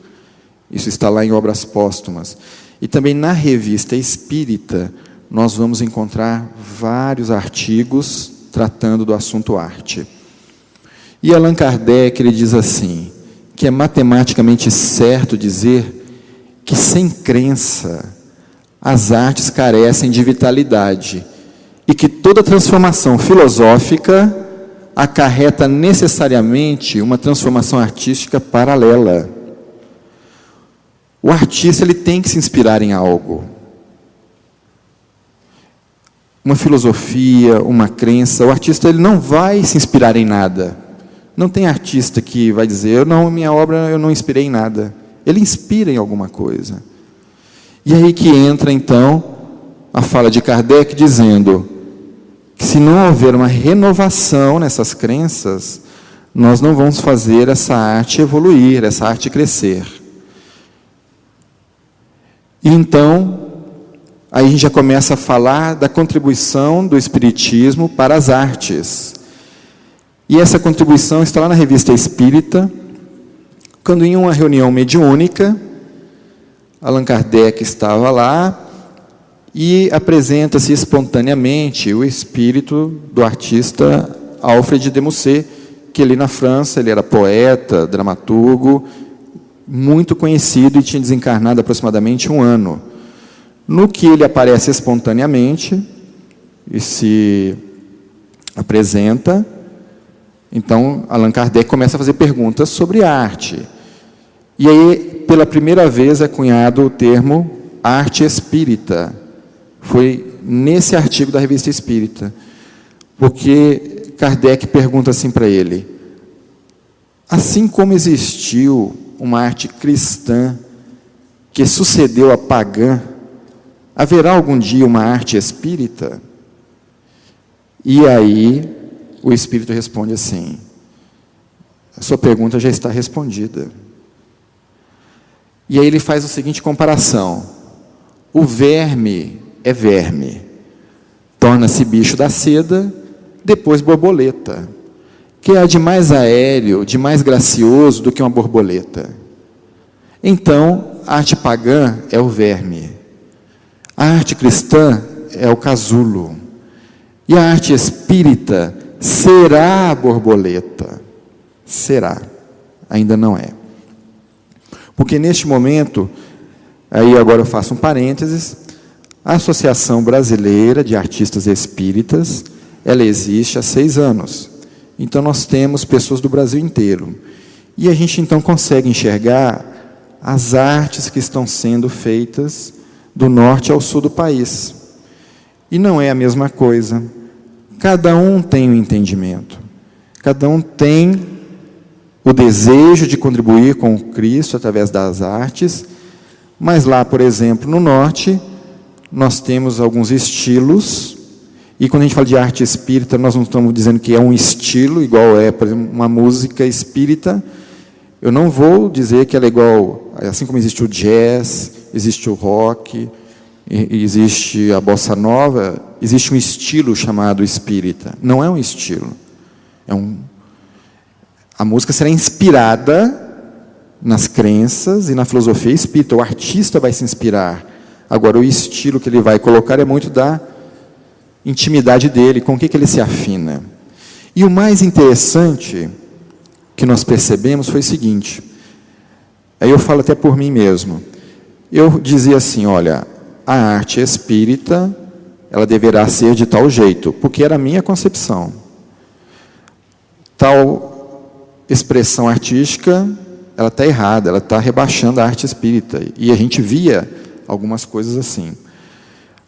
Isso está lá em Obras Póstumas. E também na Revista Espírita, nós vamos encontrar vários artigos tratando do assunto arte. E Allan Kardec, ele diz assim, que é matematicamente certo dizer que sem crença, as artes carecem de vitalidade e que toda transformação filosófica acarreta necessariamente uma transformação artística paralela. O artista ele tem que se inspirar em algo. Uma filosofia, uma crença. O artista ele não vai se inspirar em nada. Não tem artista que vai dizer, não, minha obra eu não inspirei em nada. Ele inspira em alguma coisa. E aí que entra, então, a fala de Kardec dizendo que se não houver uma renovação nessas crenças, nós não vamos fazer essa arte evoluir, essa arte crescer. E então, aí a gente já começa a falar da contribuição do Espiritismo para as artes. E essa contribuição está lá na Revista Espírita, quando em uma reunião mediúnica, Allan Kardec estava lá, e apresenta-se espontaneamente o espírito do artista Alfred de Musset, que ali na França, ele era poeta, dramaturgo, muito conhecido e tinha desencarnado aproximadamente 1 ano. No que ele aparece espontaneamente e se apresenta, então Allan Kardec começa a fazer perguntas sobre arte. E aí, pela primeira vez, é cunhado o termo arte espírita. Foi nesse artigo da Revista Espírita, porque Kardec pergunta assim para ele, assim como existiu uma arte cristã que sucedeu à pagã, haverá algum dia uma arte espírita? E aí o Espírito responde assim, a sua pergunta já está respondida. E aí ele faz a seguinte comparação, o verme é verme, torna-se bicho da seda, depois borboleta, que há de mais aéreo, de mais gracioso do que uma borboleta. Então, a arte pagã é o verme, a arte cristã é o casulo, e a arte espírita será a borboleta. Será, ainda não é. Porque neste momento, aí agora eu faço um parênteses, a Associação Brasileira de Artistas Espíritas, ela existe há 6 anos. Então nós temos pessoas do Brasil inteiro. E a gente então consegue enxergar as artes que estão sendo feitas do norte ao sul do país. E não é a mesma coisa. Cada um tem um entendimento. Cada um tem o desejo de contribuir com o Cristo através das artes. Mas lá, por exemplo, no norte, nós temos alguns estilos. E quando a gente fala de arte espírita, nós não estamos dizendo que é um estilo, igual é, por exemplo, uma música espírita. Eu não vou dizer que ela é igual, assim como existe o jazz, existe o rock, existe a bossa nova, existe um estilo chamado espírita. Não é um estilo. A música será inspirada nas crenças e na filosofia espírita. O artista vai se inspirar. Agora, o estilo que ele vai colocar é muito da intimidade dele, com o que ele se afina. E o mais interessante que nós percebemos foi o seguinte, aí eu falo até por mim mesmo, eu dizia assim, olha, a arte espírita, ela deverá ser de tal jeito, porque era a minha concepção. Tal expressão artística, ela está errada, ela está rebaixando a arte espírita, e a gente via algumas coisas assim.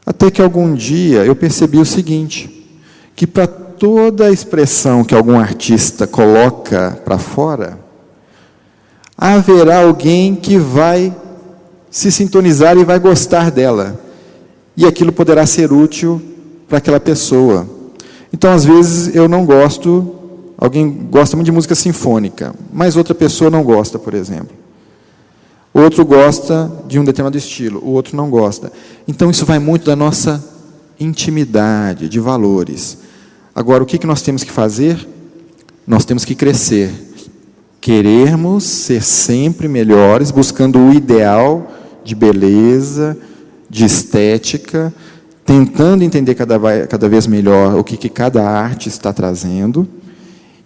Até que algum dia eu percebi o seguinte, que para toda a expressão que algum artista coloca para fora, haverá alguém que vai se sintonizar e vai gostar dela. E aquilo poderá ser útil para aquela pessoa. Então, às vezes, eu não gosto, alguém gosta muito de música sinfônica, mas outra pessoa não gosta, por exemplo. Outro gosta de um determinado estilo, o outro não gosta. Então, isso vai muito da nossa intimidade, de valores. Agora, o que nós temos que fazer? Nós temos que crescer. Querermos ser sempre melhores, buscando o ideal de beleza, de estética, tentando entender cada vez melhor o que cada arte está trazendo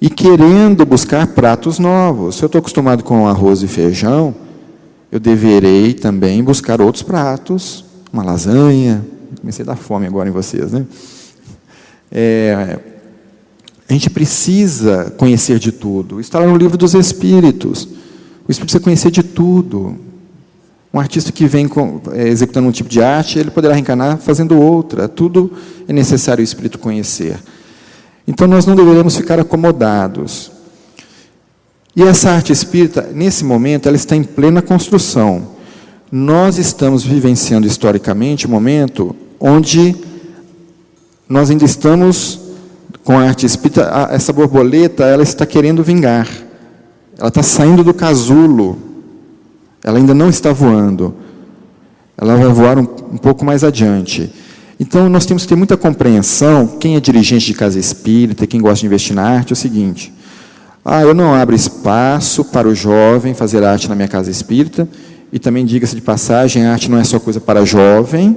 e querendo buscar pratos novos. Se eu estou acostumado com arroz e feijão, eu deverei também buscar outros pratos, uma lasanha. Comecei a dar fome agora em vocês, né? A gente precisa conhecer de tudo. Está lá no livro dos Espíritos. O Espírito precisa conhecer de tudo. Um artista que vem executando um tipo de arte, ele poderá reencarnar fazendo outra. Tudo é necessário o Espírito conhecer. Então, nós não deveremos ficar acomodados. E essa arte espírita, nesse momento, ela está em plena construção. Nós estamos vivenciando historicamente um momento onde nós ainda estamos com a arte espírita, essa borboleta, ela está querendo vingar. Ela está saindo do casulo. Ela ainda não está voando. Ela vai voar um pouco mais adiante. Então, nós temos que ter muita compreensão, quem é dirigente de casa espírita, quem gosta de investir na arte, é o seguinte: eu não abro espaço para o jovem fazer arte na minha casa espírita, e também, diga-se de passagem, a arte não é só coisa para jovem,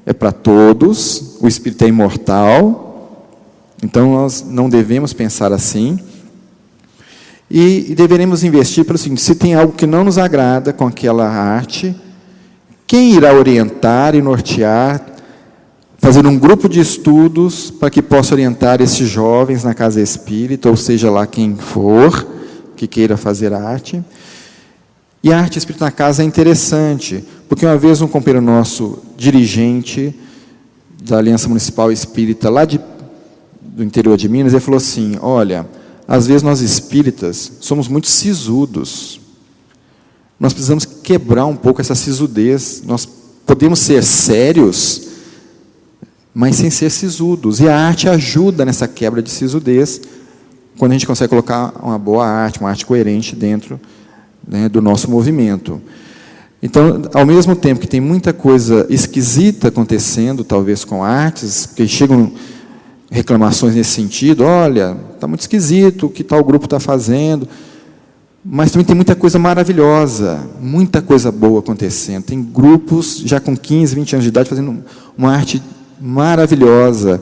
é para todos, o espírito é imortal, então nós não devemos pensar assim, e deveremos investir pelo seguinte: se tem algo que não nos agrada com aquela arte, quem irá orientar e nortear, fazer um grupo de estudos para que possa orientar esses jovens na casa espírita, ou seja lá quem for, que queira fazer arte. E a arte espírita na casa é interessante, porque uma vez um companheiro nosso, dirigente da Aliança Municipal Espírita, lá do interior de Minas, ele falou assim: olha, às vezes nós espíritas somos muito sisudos, nós precisamos quebrar um pouco essa sisudez, nós podemos ser sérios, mas sem ser sisudos, e a arte ajuda nessa quebra de sisudez, quando a gente consegue colocar uma boa arte, uma arte coerente dentro, né, do nosso movimento. Então, ao mesmo tempo que tem muita coisa esquisita acontecendo, talvez com artes, porque chegam reclamações nesse sentido: olha, está muito esquisito o que tal grupo está fazendo. Mas também tem muita coisa maravilhosa, muita coisa boa acontecendo. Tem grupos já com 15, 20 anos de idade fazendo uma arte maravilhosa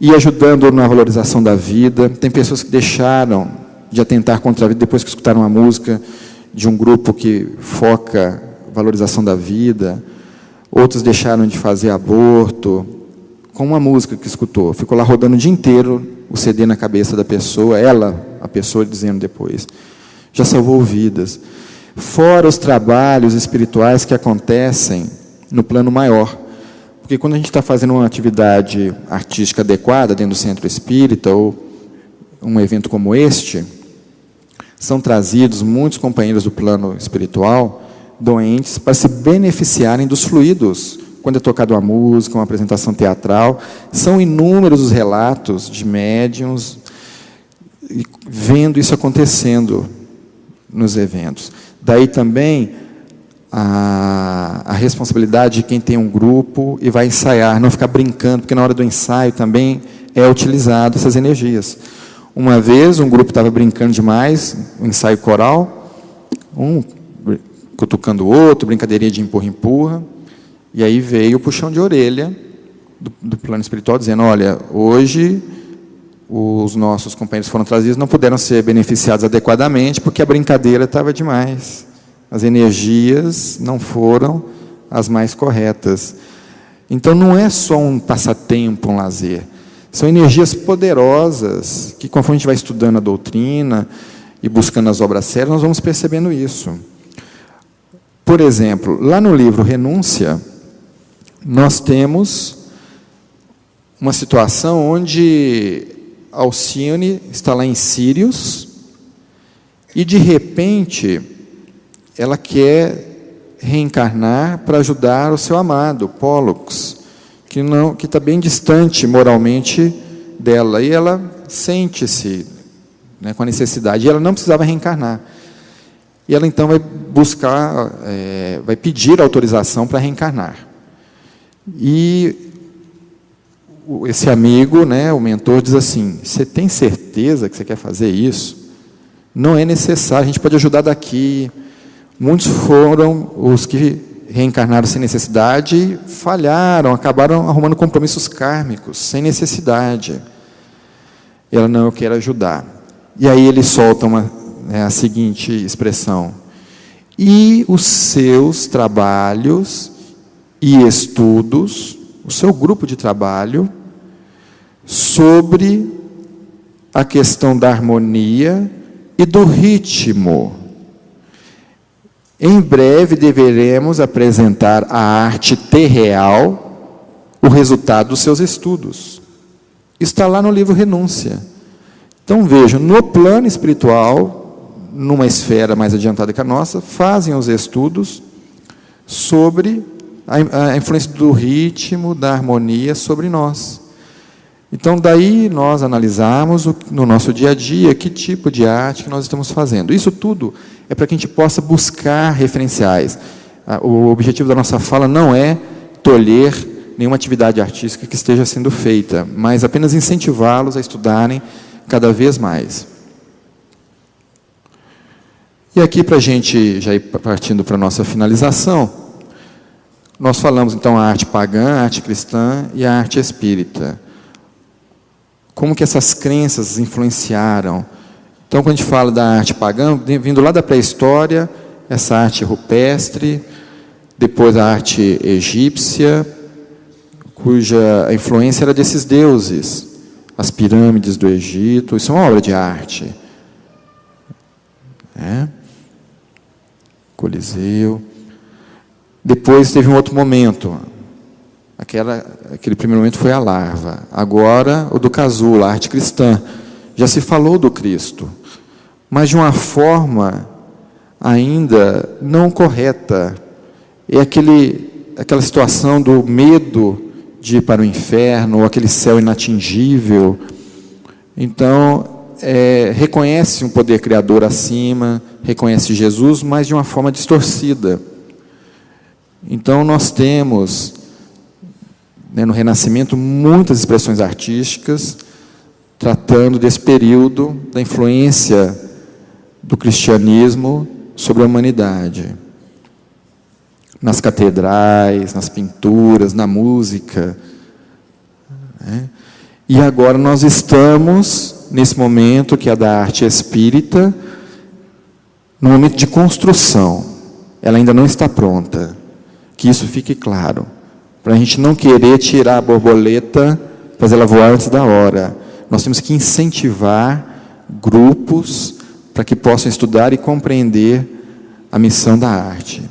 e ajudando na valorização da vida. Tem pessoas que deixaram de atentar contra a vida depois que escutaram a música de um grupo que foca valorização da vida. Outros deixaram de fazer aborto com uma música que escutou. Ficou lá rodando o dia inteiro o CD na cabeça da pessoa, a pessoa dizendo depois. Já salvou vidas. Fora os trabalhos espirituais que acontecem no plano maior. Porque quando a gente está fazendo uma atividade artística adequada dentro do centro espírita, ou um evento como este, são trazidos muitos companheiros do plano espiritual, doentes, para se beneficiarem dos fluidos. Quando é tocada uma música, uma apresentação teatral, são inúmeros os relatos de médiuns vendo isso acontecendo nos eventos. Daí também a responsabilidade de quem tem um grupo e vai ensaiar, não ficar brincando, porque na hora do ensaio também é utilizado essas energias. Uma vez um grupo estava brincando demais, um ensaio coral, um cutucando o outro, brincadeirinha de empurra-empurra, e aí veio o puxão de orelha do plano espiritual, dizendo, olha, hoje os nossos companheiros foram trazidos, não puderam ser beneficiados adequadamente, porque a brincadeira estava demais. As energias não foram as mais corretas. Então, não é só um passatempo, um lazer. São energias poderosas, que conforme a gente vai estudando a doutrina e buscando as obras sérias, nós vamos percebendo isso. Por exemplo, lá no livro Renúncia, nós temos uma situação onde Alcione está lá em Sírios e, de repente, ela quer reencarnar para ajudar o seu amado, Pólux, que está bem distante moralmente dela. E ela sente-se, né, com a necessidade, e ela não precisava reencarnar. E ela, então, vai buscar, vai pedir autorização para reencarnar. E esse amigo, né, o mentor, diz assim, você tem certeza que você quer fazer isso? Não é necessário, a gente pode ajudar daqui. Muitos foram os que reencarnaram sem necessidade, falharam, acabaram arrumando compromissos kármicos, sem necessidade. Ela, não, eu quero ajudar. E aí ele solta a seguinte expressão, e os seus trabalhos e estudos, o seu grupo de trabalho, sobre a questão da harmonia e do ritmo. Em breve deveremos apresentar à arte terreal o resultado dos seus estudos. Está lá no livro Renúncia. Então vejam, no plano espiritual, numa esfera mais adiantada que a nossa, fazem os estudos sobre a influência do ritmo, da harmonia sobre nós. Então, daí nós analisamos no nosso dia a dia que tipo de arte que nós estamos fazendo. Isso tudo é para que a gente possa buscar referenciais. O objetivo da nossa fala não é tolher nenhuma atividade artística que esteja sendo feita, mas apenas incentivá-los a estudarem cada vez mais. E aqui, para a gente já ir partindo para a nossa finalização, nós falamos, então, a arte pagã, a arte cristã e a arte espírita. Como que essas crenças influenciaram? Então, quando a gente fala da arte pagã, vindo lá da pré-história, essa arte rupestre, depois a arte egípcia, cuja influência era desses deuses, as pirâmides do Egito, isso é uma obra de arte. Coliseu. Depois teve um outro momento. Aquele primeiro momento foi a larva. Agora, o do casulo, a arte cristã. Já se falou do Cristo, mas de uma forma ainda não correta. É aquela situação do medo de ir para o inferno, ou aquele céu inatingível. Então, reconhece um poder criador acima, reconhece Jesus, mas de uma forma distorcida. Então, nós temos, no Renascimento, muitas expressões artísticas tratando desse período da influência do cristianismo sobre a humanidade. Nas catedrais, nas pinturas, na música. Né? E agora nós estamos, nesse momento que é da arte espírita, no momento de construção. Ela ainda não está pronta. Que isso fique claro. Para a gente não querer tirar a borboleta, fazer ela voar antes da hora. Nós temos que incentivar grupos para que possam estudar e compreender a missão da arte.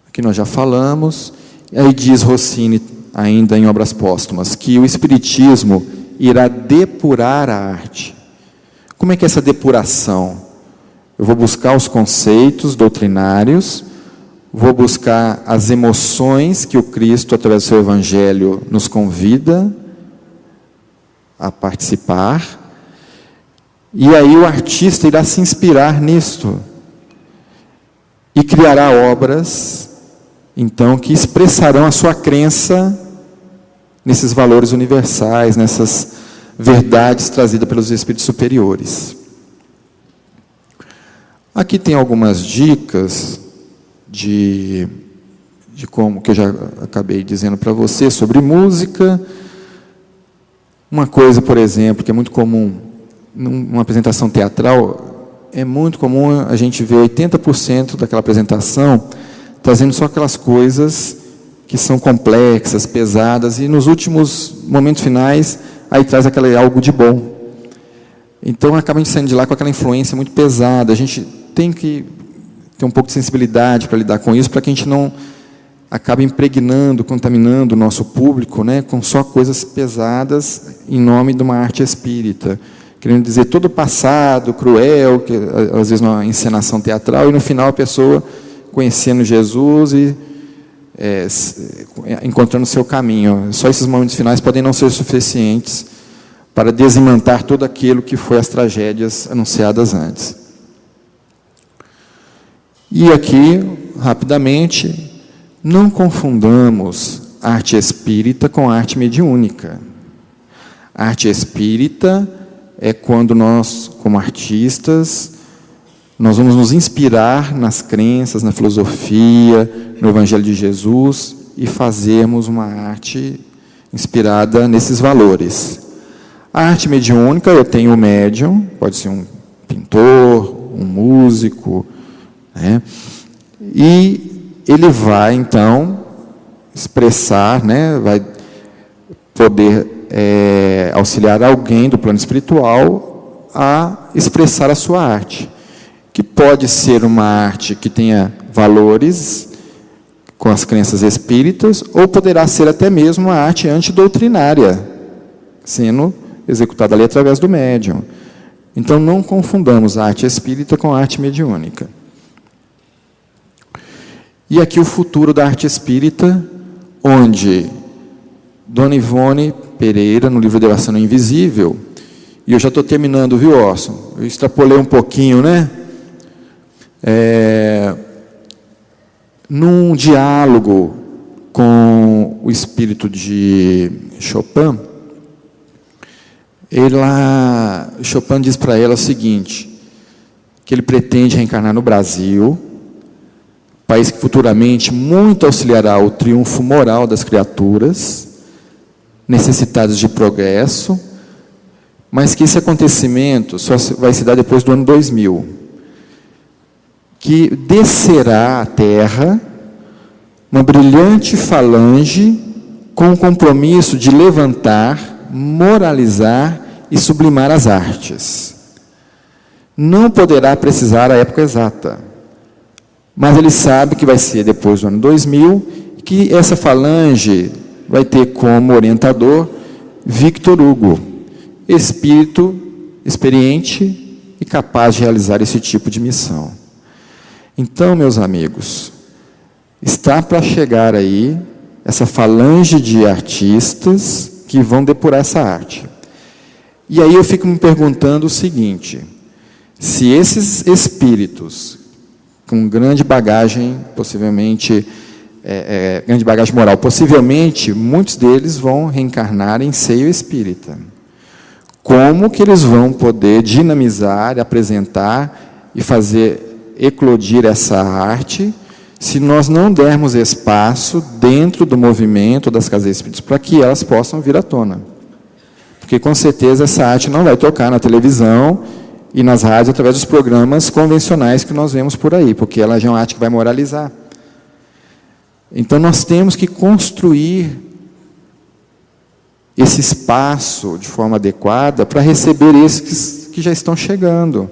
Aqui nós já falamos, e aí diz Rossini, ainda em Obras Póstumas, que o Espiritismo irá depurar a arte. Como é que é essa depuração? Eu vou buscar os conceitos doutrinários, vou buscar as emoções que o Cristo, através do seu Evangelho, nos convida a participar, e aí o artista irá se inspirar nisto, e criará obras, então, que expressarão a sua crença nesses valores universais, nessas verdades trazidas pelos espíritos superiores. Aqui tem algumas dicas de como, que eu já acabei dizendo para você, sobre música. Uma coisa, por exemplo, que é muito comum, numa apresentação teatral, é muito comum a gente ver 80% daquela apresentação trazendo só aquelas coisas que são complexas, pesadas, e nos últimos momentos finais, aí traz algo de bom. Então, acaba a gente saindo de lá com aquela influência muito pesada. A gente tem que ter um pouco de sensibilidade para lidar com isso, para que a gente não acabe impregnando, contaminando o nosso público, né, com só coisas pesadas em nome de uma arte espírita. Querendo dizer todo o passado cruel, que às vezes numa encenação teatral, e no final a pessoa conhecendo Jesus e encontrando o seu caminho. Só esses momentos finais podem não ser suficientes para desimantar todo aquilo que foi as tragédias anunciadas antes. E aqui, rapidamente, não confundamos arte espírita com arte mediúnica. A arte espírita é quando nós, como artistas, nós vamos nos inspirar nas crenças, na filosofia, no Evangelho de Jesus e fazermos uma arte inspirada nesses valores. A arte mediúnica, eu tenho o médium, pode ser um pintor, um músico, né? E ele vai, então, expressar, né? Vai poder auxiliar alguém do plano espiritual a expressar a sua arte, que pode ser uma arte que tenha valores com as crenças espíritas, ou poderá ser até mesmo uma arte antidoutrinária, sendo executada ali através do médium. Então, não confundamos a arte espírita com a arte mediúnica. E aqui o futuro da arte espírita, onde Dona Ivone Pereira, no livro Devastação Invisível, e eu já estou terminando, viu, Orson? Eu extrapolei um pouquinho, né? Num diálogo com o espírito de Chopin, Chopin diz para ela o seguinte, que ele pretende reencarnar no Brasil, país que futuramente muito auxiliará o triunfo moral das criaturas, necessitadas de progresso, mas que esse acontecimento só vai se dar depois do ano 2000, que descerá à Terra uma brilhante falange com o compromisso de levantar, moralizar e sublimar as artes. Não poderá precisar a época exata, mas ele sabe que vai ser depois do ano 2000, e que essa falange vai ter como orientador Victor Hugo, espírito experiente e capaz de realizar esse tipo de missão. Então, meus amigos, está para chegar aí essa falange de artistas que vão depurar essa arte. E aí eu fico me perguntando o seguinte, se esses espíritos com grande bagagem, possivelmente, grande bagagem moral, possivelmente muitos deles vão reencarnar em seio espírita. como que eles vão poder dinamizar, apresentar e fazer eclodir essa arte se nós não dermos espaço dentro do movimento das casas espíritas para que elas possam vir à tona. Porque, com certeza, essa arte não vai tocar na televisão e nas rádios através dos programas convencionais que nós vemos por aí, porque ela já é uma arte que vai moralizar. Então, nós temos que construir esse espaço de forma adequada para receber esses que já estão chegando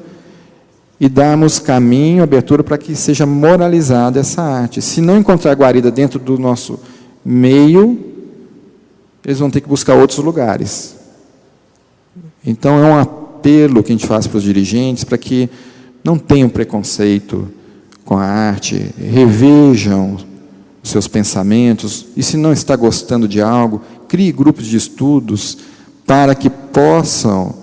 e darmos caminho, abertura para que seja moralizada essa arte. Se não encontrar guarida dentro do nosso meio, eles vão ter que buscar outros lugares. Então, é um apelo que a gente faz para os dirigentes para que não tenham preconceito com a arte, revejam os seus pensamentos, e se não está gostando de algo, crie grupos de estudos para que possam,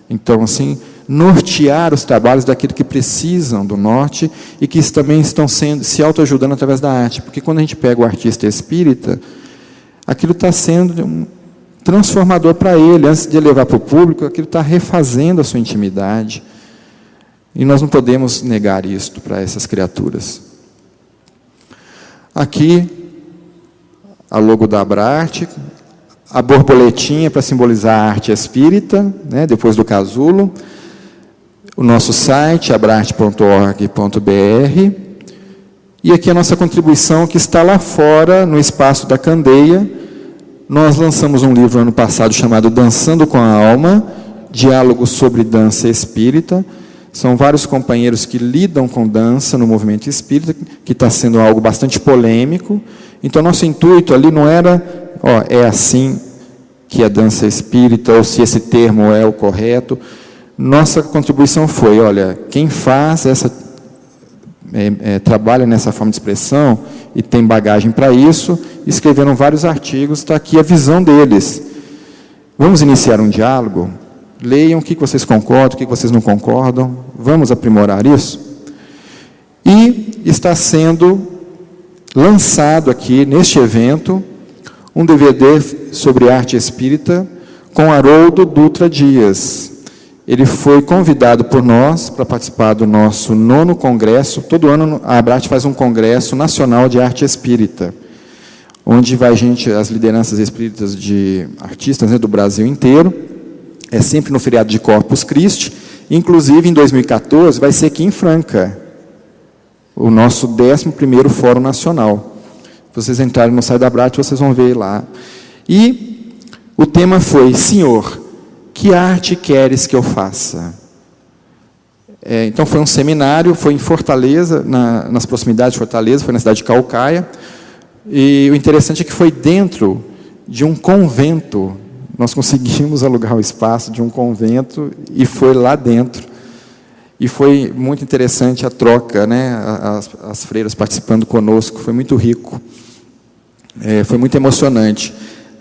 então, assim, nortear os trabalhos daqueles que precisam do norte e que também estão se autoajudando através da arte. Porque quando a gente pega o artista espírita, aquilo está sendo um transformador para ele. Antes de levar para o público, aquilo está refazendo a sua intimidade. E nós não podemos negar isto para essas criaturas. Aqui, a logo da Abrarte, a borboletinha para simbolizar a arte espírita, né, depois do casulo, o nosso site, abrarte.org.br, e aqui a nossa contribuição que está lá fora, no Espaço da Candeia. Nós lançamos um livro ano passado chamado Dançando com a Alma, Diálogos sobre Dança Espírita. São vários companheiros que lidam com dança no movimento espírita, que está sendo algo bastante polêmico. Então, nosso intuito ali não era, é assim que a dança espírita, ou se esse termo é o correto. Nossa contribuição foi, quem faz trabalha nessa forma de expressão e tem bagagem para isso, escreveram vários artigos, está aqui a visão deles. Vamos iniciar um diálogo? Leiam o que vocês concordam, o que vocês não concordam, vamos aprimorar isso? E está sendo lançado aqui, neste evento, um DVD sobre arte espírita com Haroldo Dutra Dias. Ele foi convidado por nós para participar do nosso 9º congresso. Todo ano a Abrarte faz um congresso nacional de arte espírita, onde vai as lideranças espíritas de artistas, né, do Brasil inteiro. É sempre no feriado de Corpus Christi. Inclusive, em 2014, vai ser aqui em Franca, o nosso 11º Fórum Nacional. Se vocês entrarem no site da Abrarte, vocês vão ver lá. E o tema foi: Senhor, que arte queres que eu faça? Então, foi um seminário, foi em Fortaleza, nas proximidades de Fortaleza, foi na cidade de Caucaia. E o interessante é que foi dentro de um convento. Nós conseguimos alugar o espaço de um convento e foi lá dentro. E foi muito interessante a troca, né? As freiras participando conosco, foi muito rico. Foi muito emocionante.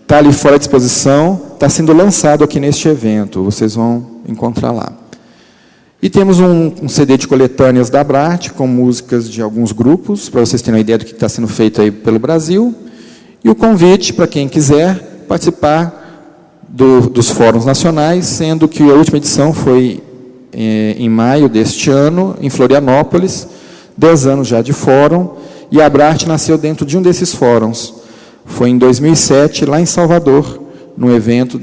Está ali fora de exposição, está sendo lançado aqui neste evento, vocês vão encontrar lá. E temos um CD de coletâneas da Abrarte, com músicas de alguns grupos, para vocês terem uma ideia do que está sendo feito aí pelo Brasil. E o convite para quem quiser participar dos fóruns nacionais, sendo que a última edição foi em maio deste ano, em Florianópolis, 10 anos já de fórum, e a Abrarte nasceu dentro de um desses fóruns. Foi em 2007, lá em Salvador, num evento,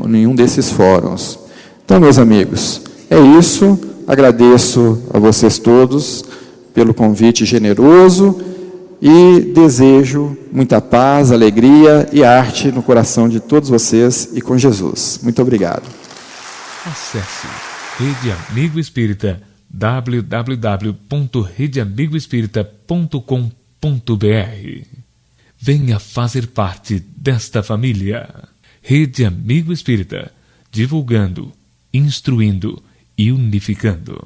em um desses fóruns. Então, meus amigos, é isso. Agradeço a vocês todos pelo convite generoso e desejo muita paz, alegria e arte no coração de todos vocês e com Jesus. Muito obrigado. Acesse Rede Amigo Espírita, www.redeamigoespírita.com.br. Venha fazer parte desta família. Rede Amigo Espírita, divulgando, instruindo e unificando.